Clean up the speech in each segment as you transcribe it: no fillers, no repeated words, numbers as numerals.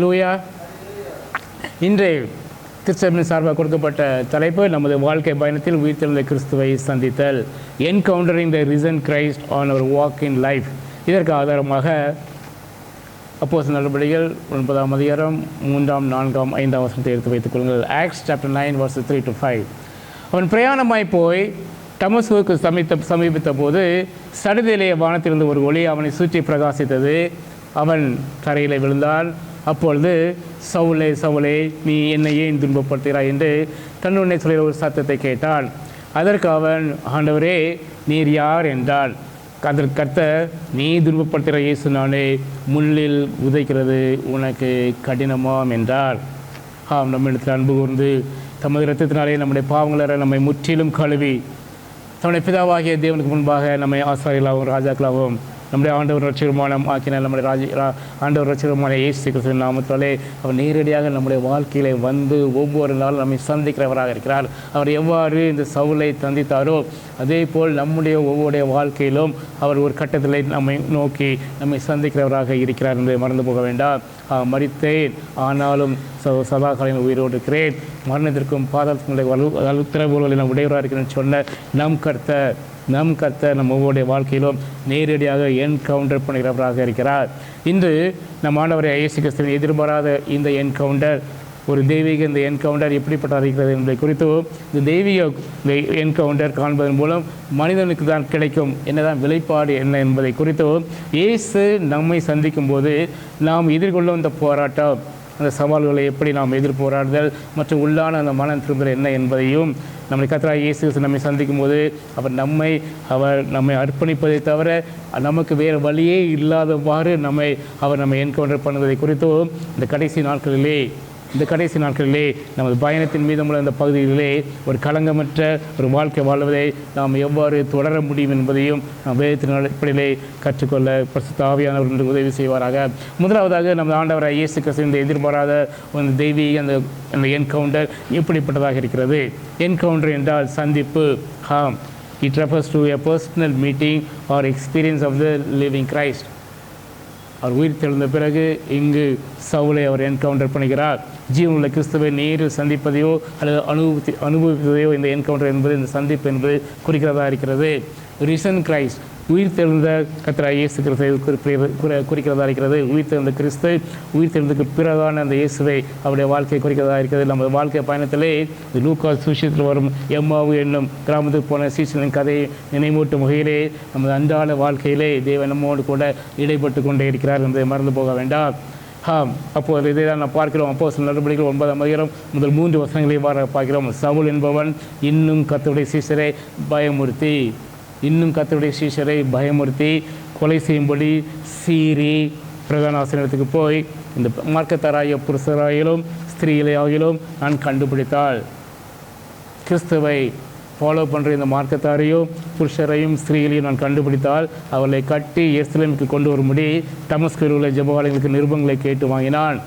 லூயா. இன்றைய கிறிஸ்தவன் சார்பாக கொடுக்கப்பட்ட தலைப்பு நமது வாழ்க்கை பயணத்தில் உயிர்த்தெழுந்த கிறிஸ்துவை சந்தித்தல், encountering the risen Christ on our walk in life. இதற்கு ஆதாரமாக அப்போஸ்தலர் நடபடிகள் 9ஆம் அதிகாரம் 3, 4, 5 வசனத்தை எடுத்து வைத்துக் கொள்ளுங்கள். Acts chapter 9 verses 3 to 5. அவன் பிரயாணமாய் போய் டமஸ்குவுக்கு சமீபித்த போது சடுதியிலே வானத்திலிருந்து ஒரு ஒளி அவனை சுற்றி பிரகாசித்தது. அவன் தரையில் விழுந்தான். அப்பொழுது சவுலே சவுலே, நீ என்னை ஏன் துன்பப்படுத்துகிறாய் என்று தன்னுடனே சொல்கிற ஒரு சத்தத்தை கேட்டான். அதற்கு அவன், ஆண்டவரே, நீர் யார் என்றான். அதற்கு கர்த்தர், நீ துன்பப்படுத்துகிற இயேசு நானே, முள்ளில் உதைக்கிறது உனக்கு கடினமாம் என்றார். நம்மிடத்தில் அன்பு கூர்ந்து தமது இரத்தத்தினாலே நம்முடைய பாவங்கள நம்மை முற்றிலும் கழுவி தம்முடைய பிதாவாகிய தேவனுக்கு முன்பாக நம்மை ஆசாரியர்களாகவும் ராஜாக்களாகவும் நம்முடைய ஆண்டவர் ரட்சகருமானம் ஆக்கினால் நம்முடைய ஆண்டவர் ரட்சகருமான இயேசு கிறிஸ்துவின் நாமத்தாலே அவர் நேரடியாக நம்முடைய வாழ்க்கையிலே வந்து ஒவ்வொரு நாளும் நம்மை சந்திக்கிறவராக இருக்கிறார். அவர் எவ்வாறு இந்த சவுலை சந்தித்தாரோ அதே போல் நம்முடைய ஒவ்வொரு வாழ்க்கையிலும் அவர் ஒரு கட்டத்தில் நம்மை நோக்கி நம்மை சந்திக்கிறவராக இருக்கிறார் என்பதை மறந்து போக வேண்டாம். மரித்தேன், ஆனாலும் சதா காலையில் உயிரோடு இருக்கிறேன், மரணத்திற்கும் பாதாளத்தினுடைய திறவுகளில் நான் உடையவராக இருக்கிறேன் சொன்ன நம் கர்த்தர் நம் ஒவ்வொருடைய வாழ்க்கையிலும் நேரடியாக என்கவுண்டர் பண்ணுகிறவராக இருக்கிறார். இன்று நம் ஆண்டவரை இயேசு கிறிஸ்துவின் எதிர்பாராத இந்த என்கவுண்டர், ஒரு தெய்வீக இந்த என்கவுண்டர் எப்படிப்பட்டதாக இருக்கிறது என்பதை குறித்து, இந்த தெய்வீக என்கவுண்டர் காண்பதன் மூலம் மனிதனுக்கு தான் கிடைக்கும் என்னதான் விலைப்பாடு என்ன என்பதை குறித்து, இயேசு நம்மை சந்திக்கும் போது நாம் எதிர்கொள்ளும் இந்த போராட்டம், அந்த சவால்களை எப்படி நாம் எதிர்போராடுதல் மற்றும் உள்ளான அந்த மனம் திரும்புதல் என்ன என்பதையும், நம்முடைய கர்த்தராகிய இயேசு கிறிஸ்து நம்மை சந்திக்கும் போது அவர் நம்மை அர்ப்பணிப்பதை தவிர நமக்கு வேறு வழியே இல்லாதவாறு அவர் நம்மை என்கவுண்டர் பண்ணுவதை குறித்தும் இந்த கடைசி நாட்களிலே நமது பயணத்தின் மீதமுள்ள இந்த பகுதிகளிலே ஒரு களங்கமற்ற ஒரு வாழ்க்கை வாழ்வதை நாம் எவ்வாறு தொடர முடியும் என்பதையும் நாம் வேதத்தின் அடிப்படையிலே கற்றுக்கொள்ள பரிசுத்த ஆவியானவர் என்று உதவி செய்வாராக. முதலாவதாக நமது ஆண்டவராகிய இயேசு கிறிஸ்துவின் எதிர்பாராத அந்த தெய்வீக அந்த என்கவுண்டர் எப்படிப்பட்டதாக இருக்கிறது? என்கவுண்டர் என்றால் சந்திப்பு. It refers to a personal meeting or experience of the living Christ. அவர் உயிர் தெழுந்த பிறகு இங்கு சவுலை அவர் என்கவுண்டர் பண்ணுகிறார். ஜீவனுள்ள கிறிஸ்துவை நேரில் சந்திப்பதையோ அல்லது அனுபவிப்பதையோ இந்த என்கவுண்டர் என்பது, இந்த சந்திப்பு என்பது குறிக்கிறதா இருக்கிறது. ரிசன் கிரைஸ்ட், உயிர் தெழுந்த கர்த்தராகிய இயேசு கிறிஸ்துவை குறிக்கிறதா இருக்கிறது. உயிர் தெழுந்த கிறிஸ்து, உயிர் தெழுந்ததுக்கு பிறகான அந்த இயேசுவை அவருடைய வாழ்க்கையை குறிக்கிறதா இருக்கிறது. நமது வாழ்க்கை பயணத்திலே லூக்கா சுவிசேஷத்தில் வரும் எம்மாவு என்னும் கிராமத்துக்கு போன சீசனின் கதையை நினைவூட்டும் வகையிலே நமது அன்றாட வாழ்க்கையிலே தேவன் நம்மோடு கூட இடைப்பட்டு கொண்டே இருக்கிறார் என்பதை மறந்து போக வேண்டாம். அப்போது இதை தான் நாம் பார்க்கிறோம். அப்போஸ்தலர் நடபடிகள் 9ஆம் அதிகாரம் முதல் 3 வசனங்களை பார்க்கிறோம். சவுல் என்பவன் இன்னும் கர்த்தருடைய சீஷரை பயமுறுத்தி கொலை செய்யும்படி சீறி பிரதான ஆசிரியத்துக்கு போய் இந்த மார்க்கத்தாராய புருஷராயிலும் ஸ்திரீகளாகிலும் நான் கண்டுபிடித்தாள். கிறிஸ்துவை ஃபாலோ பண்ணுற இந்த மார்க்கத்தாரையும் புருஷரையும் ஸ்திரீகளையும் நான் கண்டுபிடித்தால் அவர்களை கட்டி எருசலேமுக்கு கொண்டு வரும்படி டமஸ்குவில் உள்ள ஜெபஆலயங்களுக்கு நிருபங்களை கேட்டு வாங்கினான்.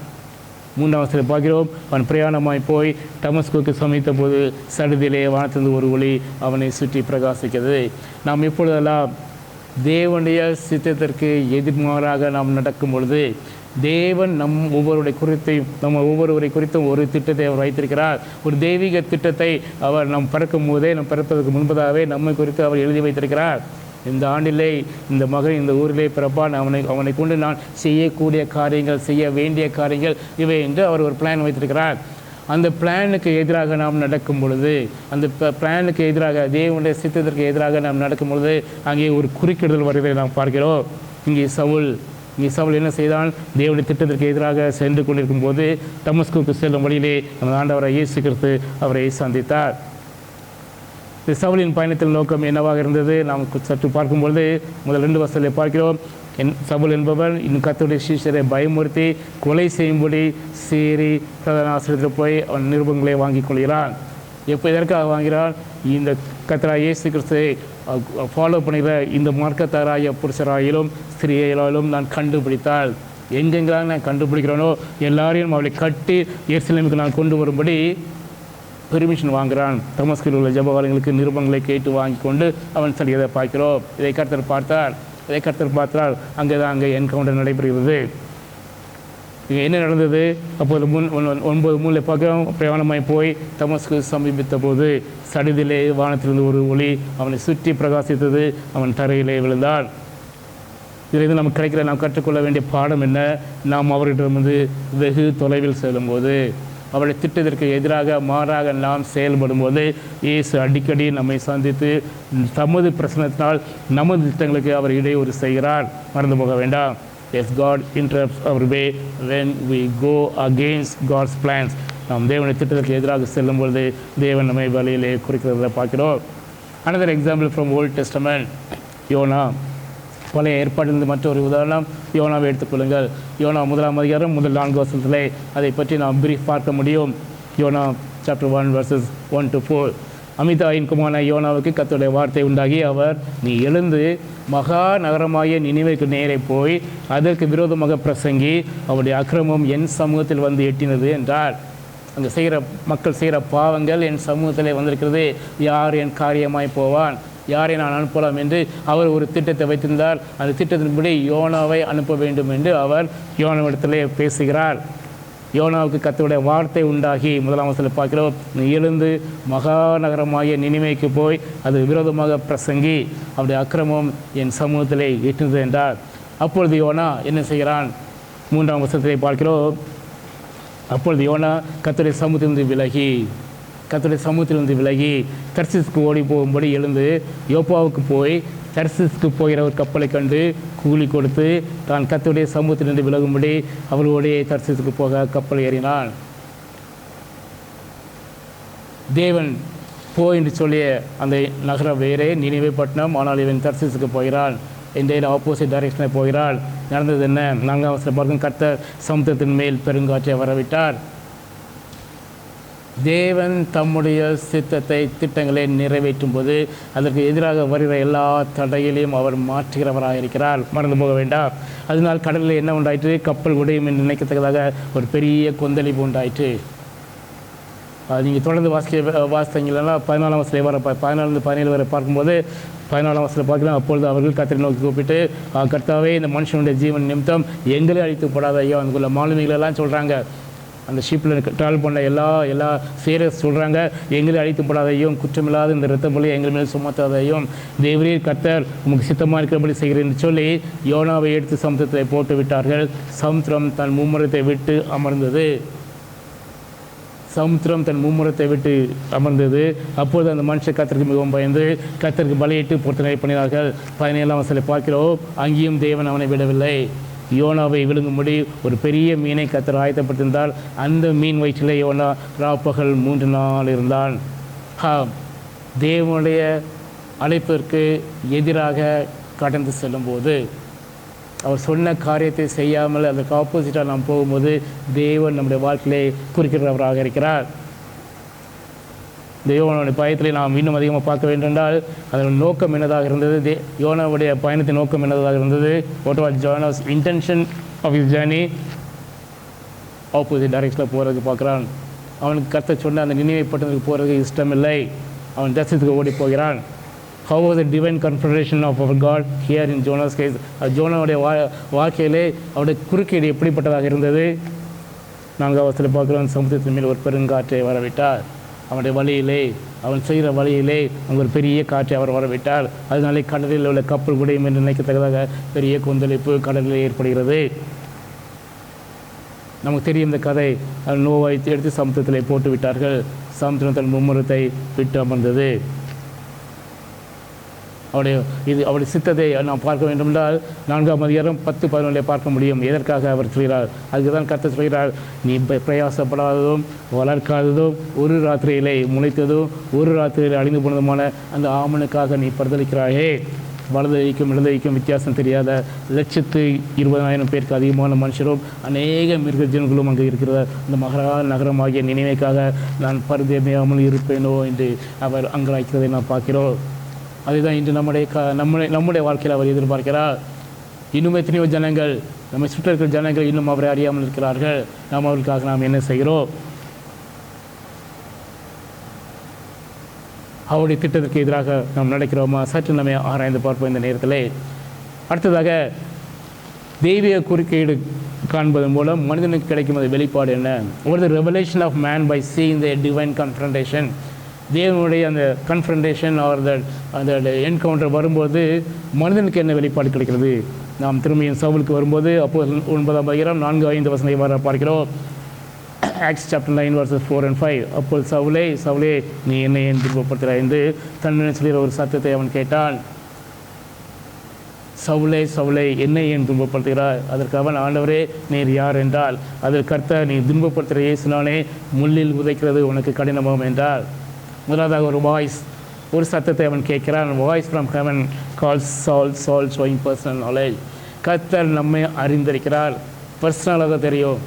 3ஆம் வசனத்தில் பார்க்கிறோம். அவன் பிரயாணமாய் போய் டமஸ்குவுக்கு சமைத்த போது சடுதியிலே வானத்திலிருந்து ஒரு ஒளி அவனை சுற்றி பிரகாசிக்கிறது. நாம் எப்பொழுதெல்லாம் தேவனுடைய சித்தத்திற்கு எதிர்மாறாக நாம் நடக்கும் பொழுது தேவன் நம்ம ஒவ்வொருவரை குறித்தும் ஒரு திட்டத்தை அவர் வைத்திருக்கிறார். ஒரு தெய்வீக திட்டத்தை அவர் நாம் பிறக்கும் போதே, நாம் பிறப்பதற்கு முன்பதாகவே நம்மை குறித்து அவர் எழுதி வைத்திருக்கிறார். இந்த ஆண்டிலே இந்த மகன் இந்த ஊரிலே பிறப்பான், அவனை கொண்டு நான் செய்யக்கூடிய காரியங்கள், செய்ய வேண்டிய காரியங்கள் இவை என்று அவர் ஒரு பிளான் வைத்திருக்கிறார். அந்த பிளானுக்கு எதிராக நாம் நடக்கும் பொழுது, அந்த பிளானுக்கு எதிராக, தேவனுடைய சித்தத்திற்கு எதிராக நாம் நடக்கும் பொழுது அங்கே ஒரு குறுக்கிடுதல் வருவதை நாம் பார்க்கிறோம். இங்கே சவுல் என்ன செய்தான்? தேவனுடைய திட்டத்திற்கு எதிராக சென்று கொண்டிருக்கும் போது டமஸ்குவுக்கு செல்லும் வழியிலே நமது ஆண்டவராகிய இயேசு கிறிஸ்து அவரை சந்தித்தார். இந்த சவுலின் பயணத்தில் நோக்கம் என்னவாக இருந்தது நாம் சற்று பார்க்கும்பொழுது முதல் 2 வசனங்களை பார்க்கிறோம். சவுல் என்பவன் இன்னும் கர்த்தருடைய சீஷரை பயமுறுத்தி கொலை செய்யும்படி சீறி பிரதான ஆசிரியத்தில் போய் அவன் நிருபங்களை வாங்கி கொள்கிறான். எதற்காக வாங்கிறான்? இந்த கர்த்தராகிய இயேசு கிறிஸ்துவை ஃபாலோ பண்ணுகிற இந்த மார்க்கத்தாராய புருஷராயிலும் ஸ்திரீயாயிலும் நான் கண்டுபிடித்தால், எங்கெங்கெல்லாம் நான் கண்டுபிடிக்கிறேனோ எல்லாரையும் அவளை கட்டி எருசலேமுக்கு நான் கொண்டு வரும்படி பெர்மிஷன் வாங்குகிறான். தமஸ்குவில் உள்ள ஜெபஆலயங்களுக்கு நிருபங்களை கேட்டு வாங்கி கொண்டு அவன் சொல்கிறதை பார்க்கிறோம். இதை கர்த்தர் பார்த்தால் அங்கே என்கவுண்டர் நடைபெறுகிறது. இங்கே என்ன நடந்தது? அப்போது 9:3 பார்க்கிறோம். பிரயாணமாய் போய் தமஸ்கு சமீபித்த போது சடிதிலே வானத்திலிருந்து ஒரு ஒளி அவனை சுற்றி பிரகாசித்தது. அவன் தரையிலே விழுந்தான். இதிலிருந்து நமக்கு கிடைக்கிற நாம் கற்றுக்கொள்ள வேண்டிய பாடம் என்ன? நாம் அவர்களிடமிருந்து வெகு தொலைவில் செல்லும்போது, அவருடைய திட்டத்திற்கு எதிராக மாறாக நாம் செயல்படும்போது, இயேசு அடிக்கடி நம்மை சந்தித்து தமது பிரசனத்தினால் நமது திட்டங்களுக்கு அவர் இடையூறு செய்கிறார். மறந்து போக வேண்டாம். Yes, God interrupts our way when we go against God's plans. நாம் தேவனுடைய திட்டத்திற்கு எதிராக செல்லும் பொழுது தேவன் நம்மை வழியிலே குறிக்கிறத பார்க்கிறோம். Another example from Old Testament, யோனா. பழைய ஏற்பாட்டிலிருந்து மற்றொரு உதாரணம் யோனாவை எடுத்துக்கொள்ளுங்கள். யோனா 1 அதிகாரம் 4 வசனத்திலே அதை பற்றி நாம் பிரீஃப் பார்க்க முடியும். யோனா chapter 1 verses 1 to 4. அமிதாயின் குமாரனான யோனாவுக்கு கர்த்தருடைய வார்த்தை உண்டாகி, அவர், நீ எழுந்து மகா நகரமாகிய நினிவேக்கு நேரே போய் அதற்கு விரோதமாக பிரசங்கி, அவருடைய அக்கிரமம் என் சமூகத்தில் வந்து எட்டினது என்றார். அங்கே மக்கள் செய்கிற பாவங்கள் என் சமூகத்திலே வந்திருக்கிறது. யார் என் காரியமாய் போவான்? யாரை நான் அனுப்பலாம் என்று அவர் ஒரு திட்டத்தை வைத்திருந்தார். அந்த திட்டத்தின்படி யோனாவை அனுப்ப வேண்டும் என்று அவர் யோனாவிடத்திலே பேசுகிறார். யோனாவுக்கு கர்த்தருடைய வார்த்தை உண்டாகி 1 வசனத்தில் பார்க்கிறோம், நீ எழுந்து மகா நகரமாகிய நினிவேக்கு போய் அது விரோதமாக பிரசங்கி, அவருடைய அக்கிரமம் என் சமூகத்திலே எட்டினது என்றார். அப்பொழுது யோனா என்ன செய்கிறான்? 3 வசனத்திலே பார்க்கிறோம், அப்பொழுது யோனா கர்த்தருடைய சமூகத்திலிருந்து விலகி தர்சிஸ்க்கு ஓடி போகும்படி எழுந்து யோப்பாவுக்கு போய் தர்சிஸ்க்கு போகிற ஒரு கப்பலை கண்டு கூலி கொடுத்து தான் கர்த்தருடைய சமூகத்திலிருந்து விலகும்படி அவர்களோடைய தர்சிஸ்க்கு போக கப்பல் ஏறினான். தேவன் போ என்று சொல்லிய அந்த நகரம் வேறே, நினிவே பட்டணம். ஆனால் இவன் தர்சிஸ்க்கு போகிறான். இந்த ஆப்போசிட் டைரக்ஷனில் போகிறான். நடந்தது என்ன? 4 வசனத்தில் பார்க்கும், கர்த்தர் சமுத்திரத்தின் மேல் பெருங்காற்றை வரவிட்டார். தேவன் தம்முடைய திட்டங்களை நிறைவேற்றும் போது அதற்கு எதிராக வருகிற எல்லா தடைகளையும் அவர் மாற்றுகிறவராக இருக்கிறார். மறந்து போக வேண்டாம். அதனால் கடலில் என்ன உண்டாயிற்று? கப்பல் உடையும் என்று நினைக்கத்தக்கதாக ஒரு பெரிய கொந்தளிப்பு உண்டாயிற்று. நீங்கள் தொடர்ந்து வாசித்தீங்கன்னா 14 வசனத்தில் வர 14-17 வரை பார்க்கும்போது 14 வசனத்தில் பார்க்கலாம். அப்பொழுது அவர்கள் கர்த்தரை நோக்கி கூப்பிட்டு, கர்த்தாவே, இந்த மனுஷனுடைய ஜீவன் நிமித்தம் எங்களே அழித்துப்படாத ஐயோ. அதுக்குள்ள மாலுமிகளெல்லாம் சொல்கிறாங்க, அந்த ஷிப்பில் ட்ராவல் பண்ண எல்லா சீரியஸ் சொல்கிறாங்க, எங்களை அழித்துப்படாதையும் குற்றமில்லாத இந்த இரத்த பலியை எங்கள் மேல் சுமத்தாதையும் தேவரீர் கர்த்தர் உமக்கு சித்தமாக இருக்கிறபடி செய்கிறேன் என்று சொல்லி யோனாவை எடுத்து சமுத்திரத்தை போட்டு விட்டார்கள். சமுத்திரம் தன் மும்முரத்தை விட்டு அமர்ந்தது. அப்போது அந்த மனுஷன் கர்த்தருக்கு மிகவும் பயந்து கர்த்தருக்கு பலியிட்டு பொருத்தனை பண்ணினார்கள். 17 வசனத்தில் பார்க்கிறோம், அங்கேயும் தேவன் அவனை விடவில்லை. யோனாவை விழுங்கும்படி ஒரு பெரிய மீனை கர்த்தர் ஆயத்தப்பட்டிருந்தால் அந்த மீன் வயிற்றிலே யோனா ராப்பகல் 3 நாள் இருந்தான். தேவனுடைய அழைப்பிற்கு எதிராக கடந்து செல்லும்போது, அவர் சொன்ன காரியத்தை செய்யாமல் அதற்கு ஆப்போசிட்டாக நாம் போகும்போது தேவன் நம்முடைய வாழ்க்கையிலே குறிக்கிறவராக இருக்கிறார். இந்த யோனாவுடைய பயத்திலே நாம் இன்னும் அதிகமாக பார்க்க வேண்டும் என்றால் அதன் நோக்கம் என்னதாக இருந்தது? யோனாவுடைய பயணத்தின் நோக்கம் என்னதாக இருந்தது? What was Jonah's intention of his journey? Opposite டைரக்ஷனில் போகிறதுக்கு பார்க்குறான். அவனுக்கு கர்த்தர் சொன்ன அந்த நினைவை பட்டணத்துக்கு போகிறதுக்கு இஷ்டமில்லை. அவன் தரிசனத்துக்கு ஓடி போகிறான். How was the divine confrontation of our God here in Jonah's case? ஜோனாவுடைய வாழ்க்கையிலே அவருடைய குறுக்கீடு எப்படிப்பட்டதாக இருந்தது? 4 வசனத்தில் பார்க்குறோம், சமுத்திரத்தின் மேல் ஒரு பெருங்காற்றை வரவிட்டார். அவனுடைய வழியிலே, அவன் செய்கிற வழியிலே அங்கே ஒரு பெரிய காற்றை அவர் வரவிட்டார். அதனாலே கடலில் உள்ள கப்பல் உடையும் என்று நினைக்கத்தக்கதாக பெரிய கொந்தளிப்பு கடலில் ஏற்படுகிறது. நமக்கு தெரியும் இந்த கதை. நோவாவை எடுத்து சமுத்திரத்திலே போட்டு விட்டார்கள். சமுத்திரம் தன் மும்முரத்தை விட்டு அமர்ந்தது. அவருடைய சித்தத்தை நாம் பார்க்க வேண்டும் என்றால் 4 அதிகாரம் 10-11 பார்க்க முடியும். எதற்காக அவர் சொல்கிறார்? அதுக்கு தான் கர்த்தர் சொல்கிறார், நீ பிரயாசப்படாததும் வளர்க்காததும் ஒரு ராத்திரியிலே முளைத்ததும் ஒரு ராத்திரியிலே அழிந்து போனதுமான அந்த ஆமனுக்காக நீ பரிதளிக்கிறாயே. வலது வைக்கும் இடது வைக்கும் வித்தியாசம் தெரியாத 120,000 பேருக்கு அதிகமான மனுஷரும் அநேக மிருக ஜனங்களும் அங்கே இருக்கிற அந்த மகா நகரமாகிய நினைவுக்காக நான் பரிதேமையாமல் இருப்பேனோ என்று அவர் அங்கலாய்க்கிறதை நாம் பார்க்கிறோம். அதுதான் இன்று நம்முடைய வாழ்க்கையில் அவர் எதிர்பார்க்கிறார். இன்னும் எத்தனையோ ஜனங்கள், நம்மை சுற்றி இருக்கிற ஜனங்கள் இன்னும் அவரை அறியாமல் இருக்கிறார்கள். நாம் அவர்களுக்காக நாம் என்ன செய்கிறோம்? அவருடைய திட்டத்திற்கு எதிராக நாம் நடக்கிறோமா? சற்று நம்ம ஆராய்ந்து பார்ப்போம் இந்த நேரத்தில். அடுத்ததாக தெய்வீக குறுக்கீடு காண்பதன் மூலம் மனிதனுக்கு கிடைக்கும் அது வெளிப்பாடு என்ன? ஒரு the revelation of man by seeing the divine confrontation. தேவனுடைய அந்த கன்ஃபரண்டேஷன் ஆர் அந்த என்கவுண்டர் வரும்போது மனிதனுக்கு என்ன வெளிப்பாடு கிடைக்கிறது? நாம் திரும்பியும் சவுலுக்கு வரும்போது அப்போது 9:4-5 வர பார்க்கிறோம். Acts chapter 9 verses 4 and 5. அப்போது சவுலே சவுலே நீ என்னை ஏன் துன்பப்படுத்துகிறாய் என்று தன்னை சொல்கிற ஒரு சத்தத்தை அவன் கேட்டான். சவுலே சவுலே என்னை ஏன் துன்பப்படுத்துகிறாய்? அதற்கு அவன், ஆண்டவரே நீர் யார் என்றால், அதில் கர்த்தர், நீ துன்பப்படுத்துகிற இயேசுனாலே முள்ளில் உதைக்கிறது உனக்கு கடினமாகும் என்றால். முதலாவதாக ஒரு வாய்ஸ், ஒரு சத்தத்தை அவன் கேட்கிறான். வாய்ஸ் ஃப்ரம் ஹெவன் கால்ஸ் சால் சால் ஷோயிங் பர்சனல் நாலேஜ். கர்த்தர் நம்மை அறிந்திருக்கிறார், பர்சனலாக தெரியும்.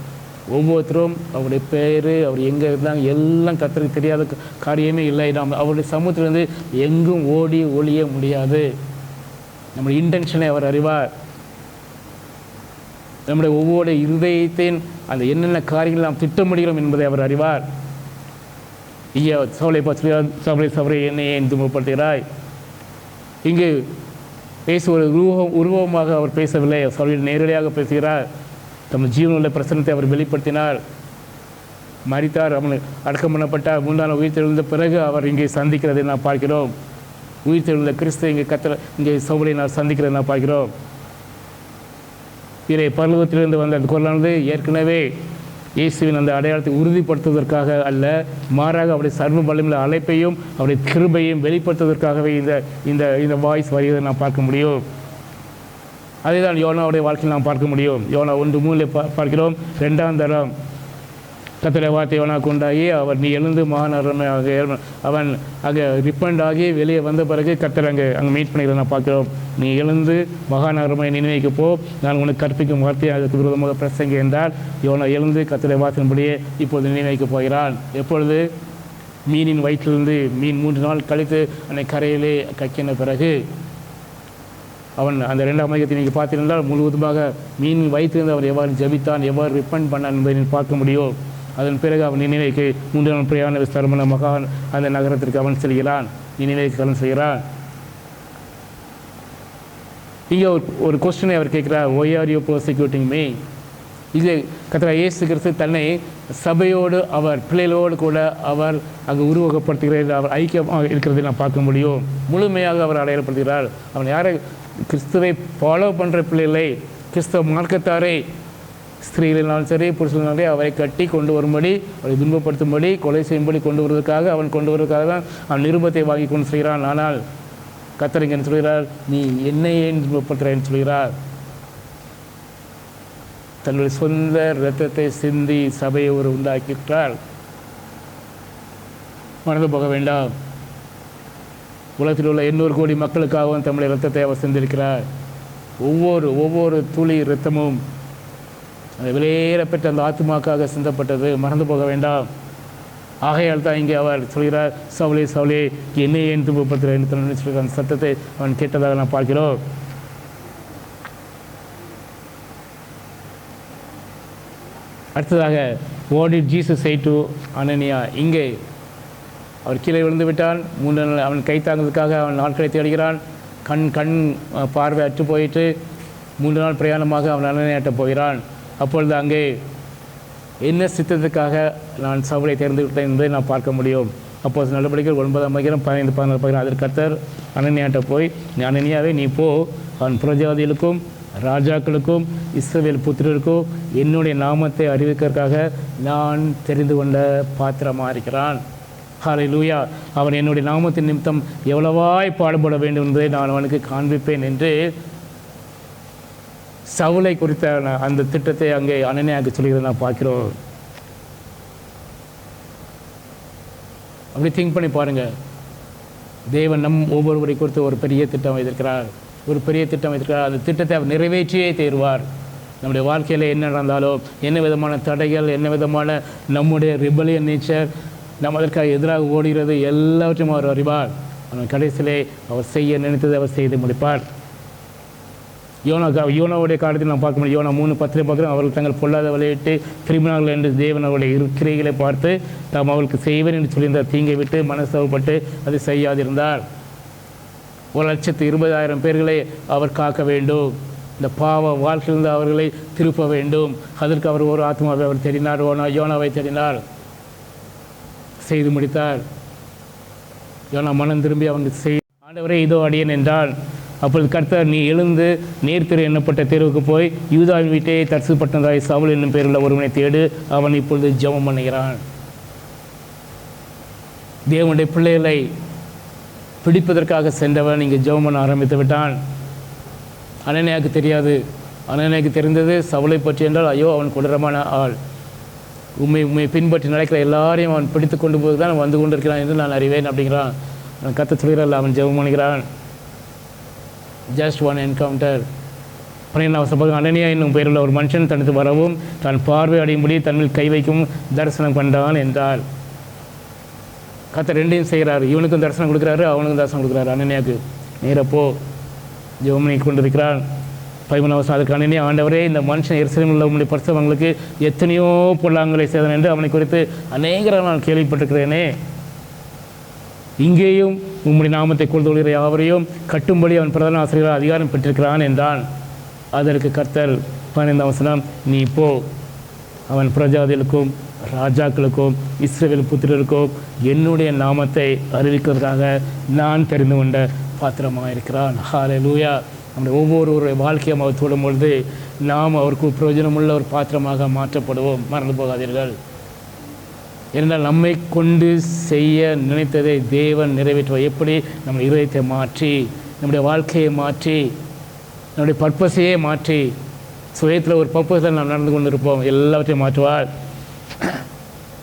ஒவ்வொருத்தரும் அவருடைய பேர், அவர் எங்கே இருந்தாங்க எல்லாம் கர்த்தருக்கு தெரியாத காரியமே இல்லை. நாம் அவருடைய சமூகத்திலிருந்து எங்கும் ஓடி ஒளிய முடியாது. நம்முடைய இன்டென்ஷனை அவர் அறிவார். நம்முடைய ஒவ்வொரு இருதயத்தின் அந்த என்னென்ன காரியங்கள் நாம் திட்டமிடுகிறோம் என்பதை அவர் அறிவார். ஐயா சவுளை பார்த்து, சவுளை சவுளை என்னை ஏன் துன்பப்படுத்துகிறாய்? இங்கு பேச ஒரு உருவமாக அவர் பேசவில்லை, சவுளில் நேரடியாக பேசுகிறார். தம் ஜீவனுள்ள பிரசனத்தை அவர் வெளிப்படுத்தினார். மரித்தார், அவன் அடக்கம் பண்ணப்பட்டார், 3 நாள் உயிர்த்தெழுந்த பிறகு அவர் இங்கே சந்திக்கிறதை நாம் பார்க்கிறோம். உயிர்த்தெழுந்த கிறிஸ்து இங்கே சவுளை நான் சந்திக்கிறதை நான் பார்க்கிறோம். இதை பரலோகத்திலிருந்து வந்த அந்த குரலானது ஏற்கனவே இயேசுவின் அந்த அடையாளத்தை உறுதிப்படுத்துவதற்காக அல்ல, மாறாக அவருடைய சர்வ வல்லமையுள்ள அழைப்பையும் அவருடைய கிருபையும் வெளிப்படுத்துவதற்காகவே இந்த வாய்ஸ் வருவதை நாம் பார்க்க முடியும். அதே தான் யோனாவுடைய வாழ்க்கையில் நாம் பார்க்க முடியும். யோனா 1:3 பார்க்கிறோம். 2ஆம் தரம் கர்த்தருடைய வார்த்தை யோனாவுக்கு உண்டாகி, அவர் நீ எழுந்து மகாநகரமாக அவன் அங்கே ரிப்பண்ட் ஆகி வெளியே வந்த பிறகு கர்த்தர் அங்கே மீட் பண்ணிக்கிறத நான் பார்க்கிறோம். நீ எழுந்து மகாநகரமாக நினைவுக்கு போ, நான் உனக்கு கற்பிக்கும் வார்த்தையை அதுக்கு விரோதமாக பிரசங்க என்றால், யோனா எழுந்து கர்த்தருடைய வார்த்தையின்படியே இப்பொழுது நினைவுக்கு போகிறான். எப்பொழுது? மீனின் வயிற்றிலிருந்து மீன் 3 நாள் கழித்து அந்த கரையிலே கக்கின பிறகு அவன் அந்த 2ஆம் அதிகாரத்தை நீங்கள் பார்த்திருந்தால் முழுவதுமாக மீன் வைத்திருந்து அவர் எவ்வாறு ஜெபித்தான், எவ்வாறு ரிப்பண்ட் பண்ணான் என்பதை பார்க்க முடியும். அதன் பிறகு அவன் நினைவைக்கு 3 நாள் பிரயாண விஸ்தாரமான மகான் அந்த நகரத்திற்கு அவன் செல்கிறான், நினைவைக்கு கலன் செய்கிறான். இங்கே ஒரு கொஸ்டினை அவர் கேட்கிறார், ஒய் ஆர் யூ ப்ரோசிக்யூட்டிங் மீ? இது கர்த்தர் இயேசு கிறிஸ்து தன்னை சபையோடு அவர் பிள்ளைகளோடு கூட அவர் அங்கு உருவகப்படுத்துகிறது, அவர் ஐக்கியமாக இருக்கிறதை நான் பார்க்க முடியும். முழுமையாக அவர் அடையாளப்படுத்துகிறார். அவன் யாரை? கிறிஸ்துவை ஃபாலோ பண்ணுற பிள்ளைகளை, கிறிஸ்தவ மார்க்கத்தாரை, ஸ்திரீகளினாலும் சரி புருஷனாலே அவரை கட்டி கொண்டு வரும்படி, அவரை துன்பப்படுத்தும்படி, கொலை செய்யும்படி கொண்டு வருவதற்காக தான் அவன் நிருபத்தை வாங்கி கொண்டு செய்கிறான். ஆனால் கர்த்தர் இங்கே என்ன சொல்கிறார்? நீ என்னை ஏன் துன்பப்படுத்துகிறான்னு சொல்கிறார். தன்னுடைய சொந்த இரத்தத்தை சிந்தி சபையை ஒரு உண்டாக்கிவிட்டார். மறந்து போக வேண்டாம், உலகத்தில் உள்ள 800 கோடி மக்களுக்காகவும் தம்முடைய இரத்தத்தை அவர் சிந்திருக்கிறார். ஒவ்வொரு துளி இரத்தமும் அந்த வெளியேறப்பட்ட அந்த ஆத்மாக்காக சிந்தப்பட்டது. மறந்து போக வேண்டாம். ஆகையால் தான் இங்கே அவர் சொல்கிறார், சவுலே சவுலே என்னை ஏன் துன்பப்படுத்துகிறார் என்று தன்னுடைய சொல்கிற அந்த சத்தத்தை அவன் கேட்டதாக நான் பார்க்கிறோம். அடுத்ததாக, what did Jesus say to Ananias? இங்கே அவர் கீழே விழுந்து விட்டான். 3 நாள் அவன் கை தாங்கிறதுக்காக அவன் நாட்களை தேடுகிறான். கண் பார்வை அற்று போயிட்டு 3 நாள் பிரயாணமாக அவன் அனனியாட்ட போகிறான். அப்பொழுது அங்கே என்ன சித்தத்துக்காக நான் சவுலை தேர்ந்தெடுத்தேன் என்பதை நான் பார்க்க முடியும். அப்போது நடவடிக்கைகள் 9ஆம் அதிகாரம் 15-16 பார்க்கிறோம். அதற்கு கர்த்தர் அனனியாட்ட போய், அனனியாவே நீ போ, அவன் புரஜாதிகளுக்கும் ராஜாக்களுக்கும் இஸ்ரவேல் புத்திரருக்கும் என்னுடைய நாமத்தை அறிவிக்கிறதுக்காக நான் தெரிந்து கொண்ட பாத்திரமாக இருக்கிறான். ஹல்லேலூயா. அவன் என்னுடைய நாமத்தின் நிமித்தம் எவ்வளவாய் பாடுபட வேண்டும் என்பதை நான் அவனுக்கு காண்பிப்பேன் என்று சவுலை குறித்த அந்த திட்டத்தை அங்கே அனனியாவுக்கு சொல்கிறத நான் பார்க்கிறோம். அப்படி திங்க் பண்ணி பாருங்கள். தேவன் ஒவ்வொருவரை குறித்து ஒரு பெரிய திட்டம் வைத்திருக்கிறார். அந்த திட்டத்தை அவர் நிறைவேற்றியே தேர்வார். நம்முடைய வாழ்க்கையில் என்ன நடந்தாலும், என்ன விதமான தடைகள், என்ன விதமான நம்முடைய ரிபலியன் நேச்சர் நம்ம அதற்காக எதிராக ஓடுகிறது, எல்லாவற்றையும் அவர் அறிவார். அவன் கடைசியிலே அவர் செய்ய நினைத்ததை அவர் செய்து முடிப்பார். யோனாவுடைய காலத்தில் நாம் பார்க்க முடியும். யோனா 3:10 பார்க்குறோம். அவர்கள் தங்கள் பொல்லாத விளையிட்டு திரும்பினார்கள் என்று தேவன் அவருடைய கிரைகளை பார்த்து தாம் அவர்களுக்கு செய்வேன் என்று சொல்லியிருந்தார். தீங்கை விட்டு மனசவப்பட்டு அதை செய்யாதிருந்தார். 1,20,000 பேர்களை அவர் காக்க வேண்டும். இந்த பாவ வாழ்க்கையிலிருந்து அவர்களை திருப்ப வேண்டும். அதற்கு அவர் ஒரு ஆத்மாவை அவர் தேடினார், யோனாவை தேடினார், செய்து முடித்தார். யோனா மனம் திரும்பி அவனுக்கு ஆண்டவரே இதோ அடியேன் என்றான். அப்பொழுது கர்த்தர், நீ எழுந்து நேர்த்திரு எண்ணப்பட்ட தேர்வுக்கு போய் யூதாவின் வீட்டை தர்சு பட்டணத்தாய் சவுல் என்னும் பேருள்ள ஒருவனை தேடு, அவன் இப்பொழுது ஜெபம் பண்ணுகிறான். தேவனுடைய பிள்ளைகளை பிடிப்பதற்காக சென்றவன் இங்கே ஜெபம் பண்ண ஆரம்பித்து விட்டான். அனனியாவுக்கு தெரியாது. அனனியாவுக்கு தெரிந்தது சவுலை பற்றி என்றால், ஐயோ அவன் கொடூரமான ஆள், உண்மை பின்பற்றி நடக்கிற எல்லாரையும் அவன் பிடித்து கொண்டு போது தான் வந்து கொண்டிருக்கிறான் என்று நான் அறிவேன் அப்படிங்கிறான். அவன் கத்த சொல்கிறாள், அவன் ஜெபம் பண்ணுகிறான். Just one encounter. 12 அனனியா என்னும் பெயருள்ள ஒரு மனுஷன் தனது வரவும் தான் பார்வை அடையும்படி தன்னில் கை வைக்கும் தரிசனம் கண்டான் என்றார். கர்த்தர் ரெண்டையும் செய்கிறார். இவனுக்கும் தரிசனம் கொடுக்குறாரு, அவனுக்கும் தரிசனம் கொடுக்குறாரு. அனனியாவுக்கு நேரப்போ ஜெபம் பண்ணி கொண்டிருக்கிறான். 13 அதுக்கு அனனியா, ஆண்டவரே இந்த மனுஷன் எருசலேமில் உள்ள உம்முடைய பரிசுத்தவான்களுக்கு எத்தனையோ பொல்லாங்களை செய்தான் என்று அவனை குறித்து அநேகராக நான் கேள்விப்பட்டிருக்கிறேனே. இங்கேயும் உம்முடைய நாமத்தை கொள்ளுகிற யாவரையும் கட்டும்படி அவன் பிரதான ஆசிரியர் அதிகாரம் பெற்றிருக்கிறான் என்றான். அதற்கு கர்த்தர் 15 நீ போ, அவன் பிரஜாதிகளுக்கும் ராஜாக்களுக்கும் இஸ்ரவேல் புத்திரருக்கும் என்னுடைய நாமத்தை அறிவிக்கிறதுக்காக நான் தெரிந்து கொண்ட பாத்திரமாக இருக்கிறான். ஹல்லேலூயா. நம்முடைய ஒவ்வொருவருடைய வாழ்க்கையை அவர் தொடும் பொழுது நாம் அவருக்கு பிரயோஜனமுள்ள ஒரு பாத்திரமாக மாற்றப்படுவோம். மறந்து போகாதீர்கள். ஏனென்றால் நம்மை கொண்டு செய்ய நினைத்ததை தேவன் நிறைவேற்றுவார். எப்படி? நம்ம இதயத்தை மாற்றி, நம்முடைய வாழ்க்கையை மாற்றி, நம்முடைய பர்பஸையே மாற்றி, சுயத்தில் ஒரு பர்பஸில் நாம் நடந்து கொண்டு இருப்போம். எல்லாவற்றையும் மாற்றுவார்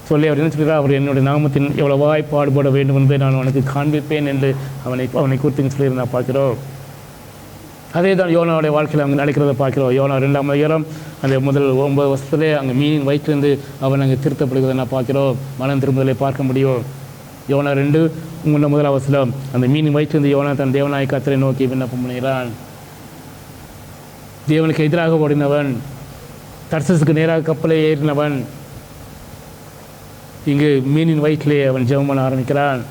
சொல்லி அவர் என்ன சொல்கிறார்? அவர் என்னுடைய நாமத்தின் எவ்வளவாய் பாடுபட வேண்டும் என்பதை நான் அவனுக்கு காண்பிப்பேன் என்று அவனை குறித்து சொல்லியிருந்தால் பார்க்கிறோம். அதே தான் யோனாவுடைய வாழ்க்கையில் அங்கே நடக்கிறத பார்க்கிறோம். யோனா 2ஆம் அதிகாரம் அந்த முதல் 9 வருஷத்துலேயே அங்கே மீனின் வயிற்றிலிருந்து அவன் அங்கே திருத்தப்படுகிறத நான் பார்க்கிறோம். மனம் திரும்புதலை பார்க்க முடியும். யோனா 2 முதல் வசனம், அந்த மீனின் வயிற்றிலிருந்து யோனா தன் தேவனாய் கர்த்தரை நோக்கி விண்ணப்பம் பண்ணுகிறான். தேவனுக்கு எதிராக ஓடினவன், தர்சீசுக்கு நேராக கப்பலை ஏறினவன், இங்கு மீனின் வயிற்றிலே அவன் ஜெபம் பண்ண ஆரம்பிக்கிறான்.